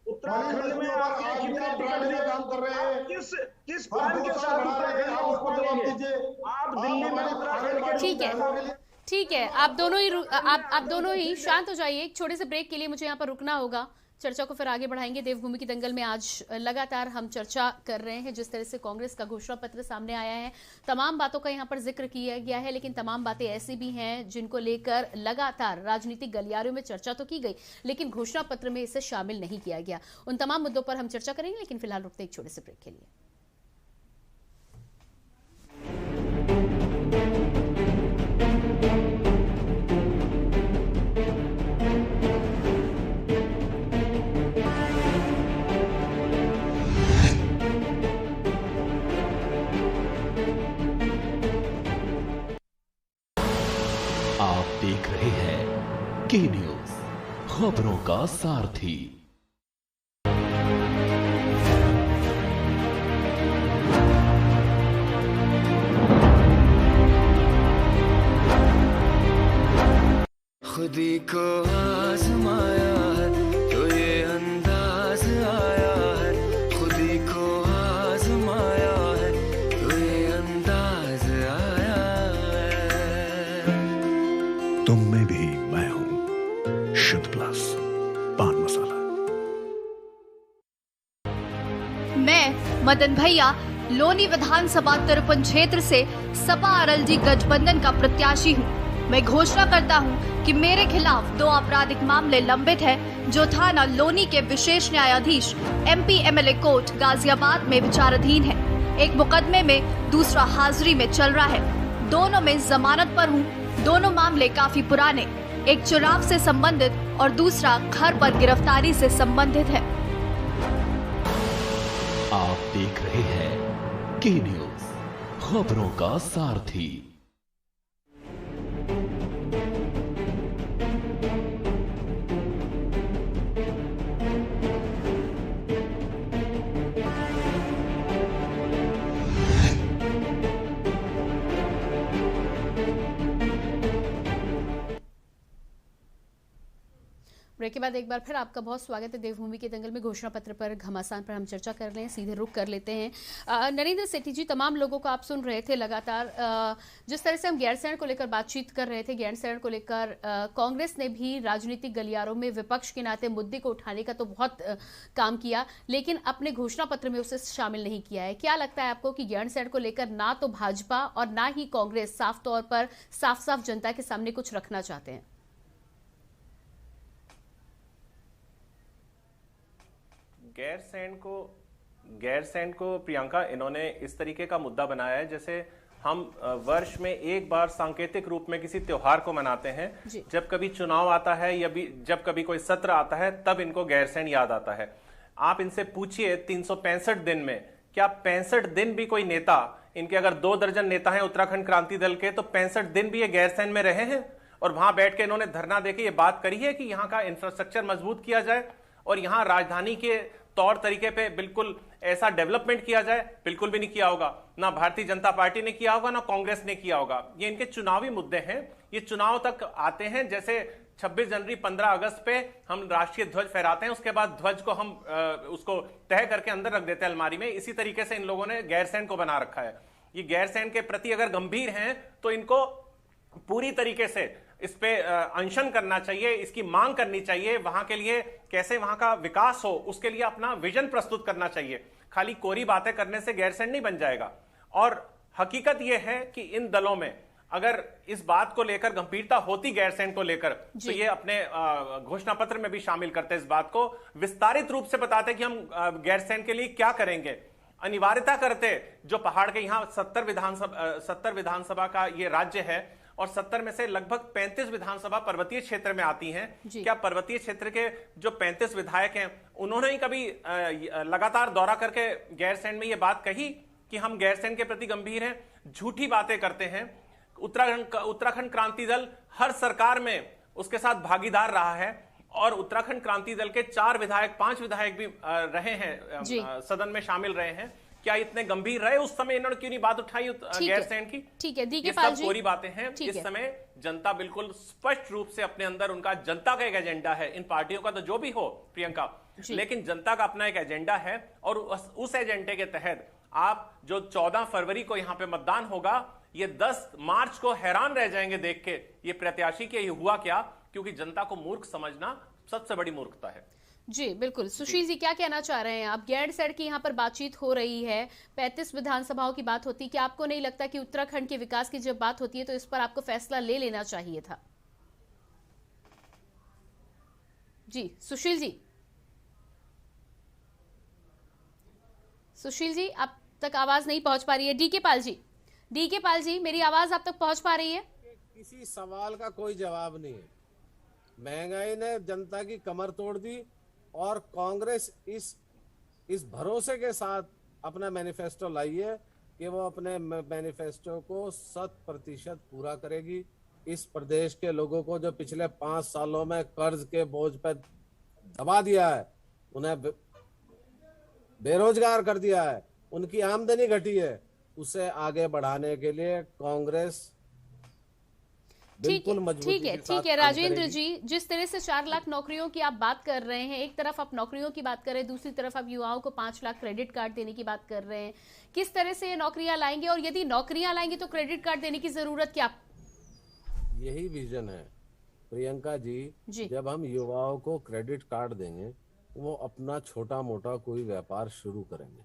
उत्तराखंड में काम कर रहे हैं, किस फॉर्म के साथ आप दिल्ली में उत्तराखंड? ठीक है, आप दोनों ही शांत हो जाइए। एक छोटे से ब्रेक के लिए मुझे यहाँ पर रुकना होगा। चर्चा को फिर आगे बढ़ाएंगे। देवभूमि की दंगल में आज लगातार हम चर्चा कर रहे हैं, जिस तरह से कांग्रेस का घोषणा पत्र सामने आया है, तमाम बातों का यहाँ पर जिक्र किया गया है, लेकिन तमाम बातें ऐसी भी हैं जिनको लेकर लगातार राजनीतिक गलियारों में चर्चा तो की गई, लेकिन घोषणा पत्र में इसे शामिल नहीं किया गया। उन तमाम मुद्दों पर हम चर्चा करेंगे, लेकिन फिलहाल रुकते एक छोटे से ब्रेक के लिए। आप देख रहे हैं के न्यूज, खबरों का सारथी। खुदी को आजमाया है तो ये अंदाज आया है, खुदी को आजमाया है तो ये अंदाज आया है। तुम में भी मैं हूं, शुद्ध प्लस पान मसाला। मैं मदन भैया लोनी विधानसभा तिरपन क्षेत्र से सपा आरएलडी गठबंधन का प्रत्याशी हूं। मैं घोषणा करता हूं कि मेरे खिलाफ 2 आपराधिक मामले लंबित हैं, जो थाना लोनी के विशेष न्यायाधीश एमपी एमएलए कोर्ट गाजियाबाद में विचाराधीन है। एक मुकदमे में दूसरा हाजिरी में चल रहा है। दोनों में जमानत पर हूं। दोनों मामले काफी पुराने, एक चुनाव से संबंधित और दूसरा घर पर गिरफ्तारी से संबंधित है। आप देख रहे हैं के न्यूज, खबरों का सारथी। ब्रेक के बाद एक बार फिर आपका बहुत स्वागत है। देवभूमि के दंगल में घोषणा पत्र पर घमासान पर हम चर्चा कर रहे हैं। सीधे रुख कर लेते हैं। नरेंद्र सेठी जी, तमाम लोगों को आप सुन रहे थे लगातार, जिस तरह से हम गैरसैंण को लेकर बातचीत कर रहे थे, गैरसैंण को लेकर कांग्रेस ने भी राजनीतिक गलियारों में विपक्ष के नाते मुद्दे को उठाने का तो बहुत काम किया, लेकिन अपने घोषणा पत्र में उसे शामिल नहीं किया है। क्या लगता है आपको कि गैरसैंण को लेकर ना तो भाजपा और ना ही कांग्रेस साफ तौर पर साफ जनता के सामने कुछ रखना चाहते हैं? गैरसैंण को प्रियंका, इन्होंने इस तरीके का मुद्दा बनाया है जैसे हम वर्ष में एक बार सांकेतिक रूप में किसी त्योहार को मनाते हैं। जब कभी चुनाव आता है या जब कभी कोई सत्र आता है, तब इनको गैरसैंण याद आता है। आप इनसे पूछिए 365 दिन में, क्या 65 दिन भी कोई नेता, इनके अगर 2 दर्जन नेता हैं उत्तराखंड क्रांति दल के, तो 65 दिन भी ये गैरसैंण में रहे हैं और वहां बैठ के इन्होंने धरना देके ये बात करी है कि यहाँ का इंफ्रास्ट्रक्चर मजबूत किया जाए और यहाँ राजधानी के तौर तरीके पे बिल्कुल ऐसा डेवलपमेंट किया जाए? बिल्कुल भी नहीं किया होगा। ना भारतीय जनता पार्टी ने किया होगा, ना कांग्रेस ने किया होगा। ये इनके चुनावी मुद्दे हैं। ये चुनाव तक आते हैं, जैसे 26 जनवरी 15 अगस्त पे हम राष्ट्रीय ध्वज फहराते हैं, उसके बाद ध्वज को हम उसको तह करके अंदर रख देते हैं अलमारी में। इसी तरीके से इन लोगों ने गैरसैंण को बना रखा है। ये गैरसैंण के प्रति अगर गंभीर हैं तो इनको पूरी तरीके से इस पे अनशन करना चाहिए, इसकी मांग करनी चाहिए। वहां के लिए कैसे वहां का विकास हो उसके लिए अपना विजन प्रस्तुत करना चाहिए। खाली कोरी बातें करने से गैरसैंण नहीं बन जाएगा। और हकीकत यह है कि इन दलों में अगर इस बात को लेकर गंभीरता होती गैरसैंण को लेकर, तो ये अपने घोषणा पत्र में भी शामिल करते, इस बात को विस्तारित रूप से बताते कि हम गैरसैंण के लिए क्या करेंगे, अनिवार्यता करते। जो पहाड़ के यहाँ 70 विधानसभा का ये राज्य है और 70 में से लगभग 35 विधानसभा पर्वतीय क्षेत्र में आती हैं। क्या पर्वतीय क्षेत्र के जो 35 विधायक हैं उन्होंने ही कभी लगातार दौरा करके गैरसैंण में ये बात कही कि हम गैरसैंण के प्रति गंभीर हैं? झूठी बातें करते हैं। उत्तराखंड क्रांति दल हर सरकार में उसके साथ भागीदार रहा है और उत्तराखंड क्रांति दल के 5 विधायक भी रहे हैं, सदन में शामिल रहे हैं। क्या इतने गंभीर रहे उस समय? इन्होंने क्यों नहीं बात उठाई गैरसैंण की? ठीक है, ये सब कोरी बातें हैं। इस समय जनता बिल्कुल स्पष्ट रूप से अपने अंदर, उनका जनता का एक एजेंडा है। इन पार्टियों का तो जो भी हो प्रियंका, लेकिन जनता का अपना एक एजेंडा है और उस एजेंडे के तहत आप जो 14 फरवरी को यहां पे मतदान होगा, ये 10 मार्च को हैरान रह जाएंगे देख के ये प्रत्याशी के ये हुआ क्या, क्योंकि जनता को मूर्ख समझना सबसे बड़ी मूर्खता है। जी बिल्कुल। सुशील जी क्या कहना चाह रहे हैं आप? गैरसैंण की यहाँ पर बातचीत हो रही है, 35 विधानसभाओं की बात होती है, क्या आपको नहीं लगता कि उत्तराखंड के विकास की जब बात होती है तो इस पर आपको फैसला ले लेना चाहिए था? जी सुशील जी, सुशील जी आप तक आवाज नहीं पहुंच पा रही है। डीके पाल जी मेरी आवाज आप तक पहुंच पा रही है? किसी सवाल का कोई जवाब नहीं है। महंगाई ने जनता की कमर तोड़ दी और कांग्रेस इस भरोसे के साथ अपना मैनिफेस्टो लाई है कि वो अपने मैनिफेस्टो को 100% पूरा करेगी। इस प्रदेश के लोगों को जो पिछले 5 सालों में कर्ज के बोझ पर दबा दिया है, उन्हें बेरोजगार कर दिया है, उनकी आमदनी घटी है, उसे आगे बढ़ाने के लिए कांग्रेस ठीक है राजेंद्र जी, जिस तरह से 4 लाख नौकरियों की आप बात कर रहे हैं, एक तरफ आप नौकरियों की बात कर रहे हैं, दूसरी तरफ आप युवाओं को 5 लाख क्रेडिट कार्ड देने की बात कर रहे हैं, किस तरह से ये नौकरियां लाएंगे? और यदि नौकरियां लाएंगे तो क्रेडिट कार्ड देने की जरूरत क्या? यही विजन है प्रियंका जी। जब हम युवाओं को क्रेडिट कार्ड देंगे, वो अपना छोटा मोटा कोई व्यापार शुरू करेंगे,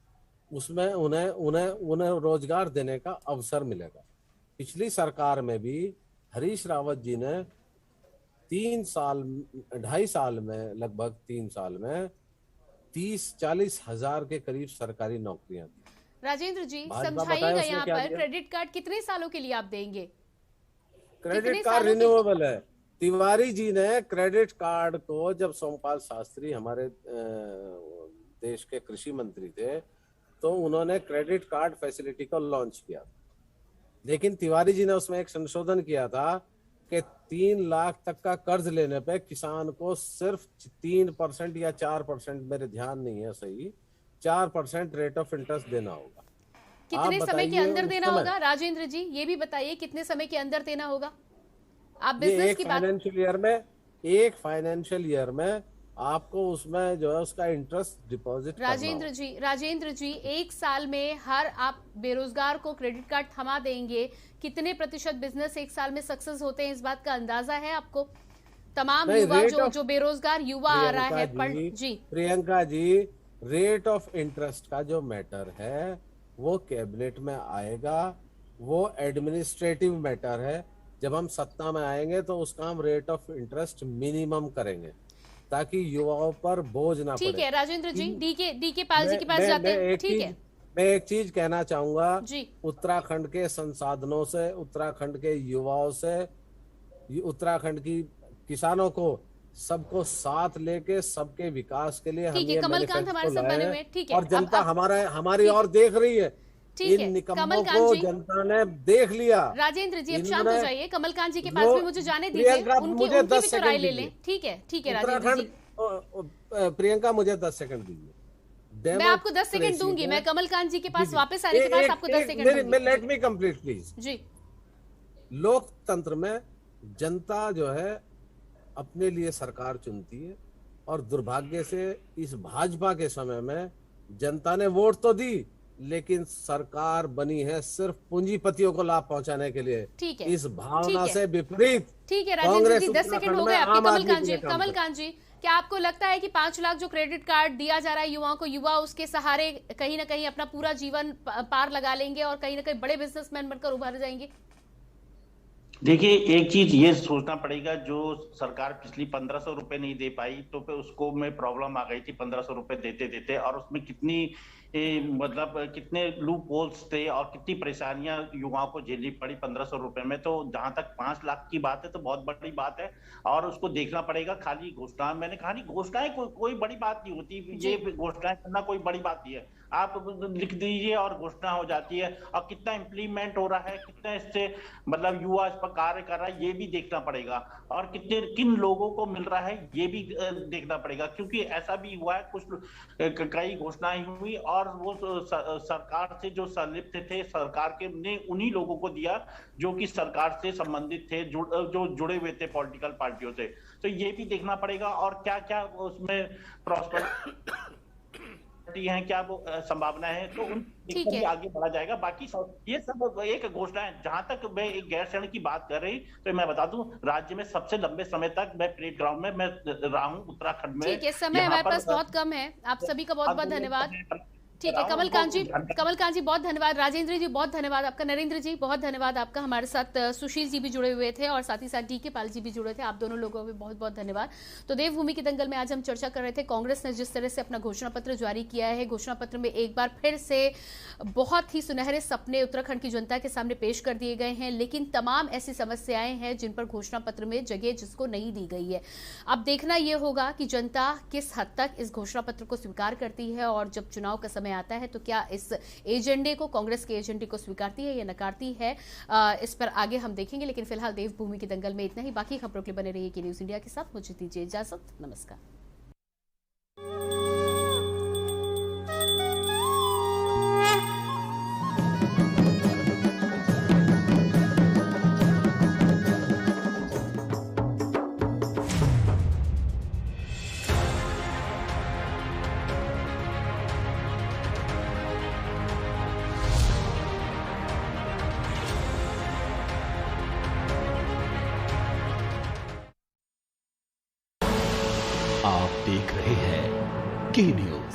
उसमें उन्हें रोजगार देने का अवसर मिलेगा। पिछली सरकार में भी हरीश रावत जी ने 2.5 साल में, लगभग 3 साल में 30-40 हजार के करीब सरकारी नौकरियां दी। राजेंद्र जी समझाइएगा यहाँ पर क्रेडिट कार्ड कितने सालों के लिए आप देंगे? क्रेडिट कार्ड रिन्यूएबल है। तिवारी जी ने क्रेडिट कार्ड को, जब सोमपाल शास्त्री हमारे देश के कृषि मंत्री थे, तो उन्होंने क्रेडिट कार्ड फैसिलिटी को लॉन्च किया, लेकिन तिवारी जी ने उसमें एक संशोधन किया था कि 3 लाख तक का कर्ज लेने पे किसान को सिर्फ 3% या 4%, मेरे ध्यान नहीं है सही, 4% रेट ऑफ इंटरेस्ट देना होगा। कितने समय के अंदर देना होगा राजेंद्र जी? ये भी बताइए कितने समय के अंदर देना होगा? आप बिजनेस की बात, एक फाइनेंशियल ईयर में आपको उसमें जो है उसका इंटरेस्ट डिपॉजिट राजेंद्र जी 1 साल में हर आप बेरोजगार को क्रेडिट कार्ड थमा देंगे, कितने प्रतिशत बिजनेस 1 साल में सक्सेस होते हैं, इस बात का अंदाजा है आपको? तमाम युवा जो बेरोजगार युवा आ रहा है Priyanka ji, rate of interest का जो मैटर है वो कैबिनेट में आएगा, वो एडमिनिस्ट्रेटिव मैटर है। जब हम सत्ता में आएंगे तो उसका हम रेट ऑफ इंटरेस्ट मिनिमम करेंगे ताकि युवाओं पर बोझ ना पड़े। ठीक है राजेंद्र जी, डीके पाल जी के पास जाते हैं। ठीक है, मैं एक चीज कहना चाहूंगा, उत्तराखंड के संसाधनों से, उत्तराखंड के युवाओं से, उत्तराखंड की किसानों को, सबको साथ लेके सबके विकास के लिए हम ये मैनिफेस्टो लाए हैं और जनता हमारी और देख रही है। इन निकम्मों को जनता ने देख लिया। राजेंद्र जी अब शांत हो जाइए, कमलकांत जी के पास भी मुझे जाने दीजिए, उनकी भी तो राय ले लें। ठीक है राजेंद्र जी। प्रियंका मुझे 10 सेकंड दीजिए। मैं आपको 10 सेकंड दूंगी। मैं कमलकांत जी के पास वापस आने के बाद आपको 10 सेकंड दूंगी। Let me complete please. जी, लोकतंत्र में जनता जो है अपने लिए सरकार चुनती है। और दुर्भाग्य से इस भाजपा के समय में जनता ने वोट तो दी, लेकिन सरकार बनी है सिर्फ पूंजीपतियों को लाभ पहुंचाने के लिए। ठीक है, इस भावना से विपरीत ठीक है राजेंद्र जी, 10 सेकंड हो गए आपके। कांग्रेस कमलकांत जी, क्या आपको लगता है कि 5 लाख जो क्रेडिट कार्ड दिया जा रहा है युवाओं को, युवा उसके सहारे कहीं ना कहीं अपना पूरा जीवन पार लगा लेंगे और कहीं ना कहीं बड़े बिजनेसमैन बनकर उभर जाएंगे? देखिए, एक चीज ये सोचना पड़ेगा, जो सरकार पिछली 1500 रुपए नहीं दे पाई तो फिर उसको में प्रॉब्लम आ गई थी 1500 रुपए देते देते, और उसमें कितनी मतलब कितने लूप होल्स थे और कितनी परेशानियां युवाओं को झेलनी पड़ी 1500 रुपए में। तो जहां तक 5 लाख की बात है तो बहुत बड़ी बात है और उसको देखना पड़ेगा। खाली घोषणा, मैंने कहा नहीं, घोषणाएं कोई बड़ी बात नहीं होती, ये घोषणाएं करना कोई बड़ी बात नहीं है। आप लिख दीजिए और घोषणा हो जाती है, और कितना इम्प्लीमेंट हो रहा है, कितना इससे मतलब युवा इस पर कार्य कर रहा है, ये भी देखना पड़ेगा, और किन लोगों को मिल रहा है ये भी देखना पड़ेगा। क्योंकि ऐसा भी हुआ है, कुछ कई घोषणाएं हुई और वो सरकार से जो संलिप्त थे, सरकार के ने उन्हीं लोगों को दिया जो कि सरकार से संबंधित थे, जो जुड़े हुए थे पॉलिटिकल पार्टियों से। तो ये भी देखना पड़ेगा, और क्या क्या उसमें प्रॉस्पेरिटी है, क्या वो संभावना है, तो उन भी आगे बढ़ा जाएगा। बाकी ये सब एक घोषणा है। जहां तक मैं एक गैरसैंण की बात कर रही, तो मैं बता दूं, राज्य में सबसे लंबे समय तक मैं परेड ग्राउंड में मैं रहा हूं, उत्तराखंड में। ठीक है, समय हमारे पास बहुत कम है। आप सभी का बहुत बहुत धन्यवाद। ठीक है, कमलकांत जी बहुत धन्यवाद, राजेंद्र जी बहुत धन्यवाद आपका, नरेंद्र जी बहुत धन्यवाद आपका। हमारे साथ सुशील जी भी जुड़े हुए थे और साथ ही साथ डी के पाल जी भी जुड़े थे। आप दोनों लोगों को बहुत बहुत धन्यवाद। तो देवभूमि के दंगल में आज हम चर्चा कर रहे थे, कांग्रेस ने जिस तरह से अपना घोषणा पत्र जारी किया है, घोषणा पत्र में एक बार फिर से बहुत ही सुनहरे सपने उत्तराखंड की जनता के सामने पेश कर दिए गए हैं, लेकिन तमाम ऐसी समस्याएं हैं जिन पर घोषणा पत्र में जगह जिसको नहीं दी गई है। अब देखना यह होगा कि जनता किस हद तक इस घोषणा पत्र को स्वीकार करती है, और जब चुनाव का समय आता है तो क्या इस एजेंडे को, कांग्रेस के एजेंडे को स्वीकारती है या नकारती है, इस पर आगे हम देखेंगे। लेकिन फिलहाल देवभूमि के दंगल में इतना ही। बाकी खबरों के लिए बने रहिए के न्यूज इंडिया के साथ। मुझे दीजिए इजाजत, नमस्कार। आप देख रहे हैं के न्यूज।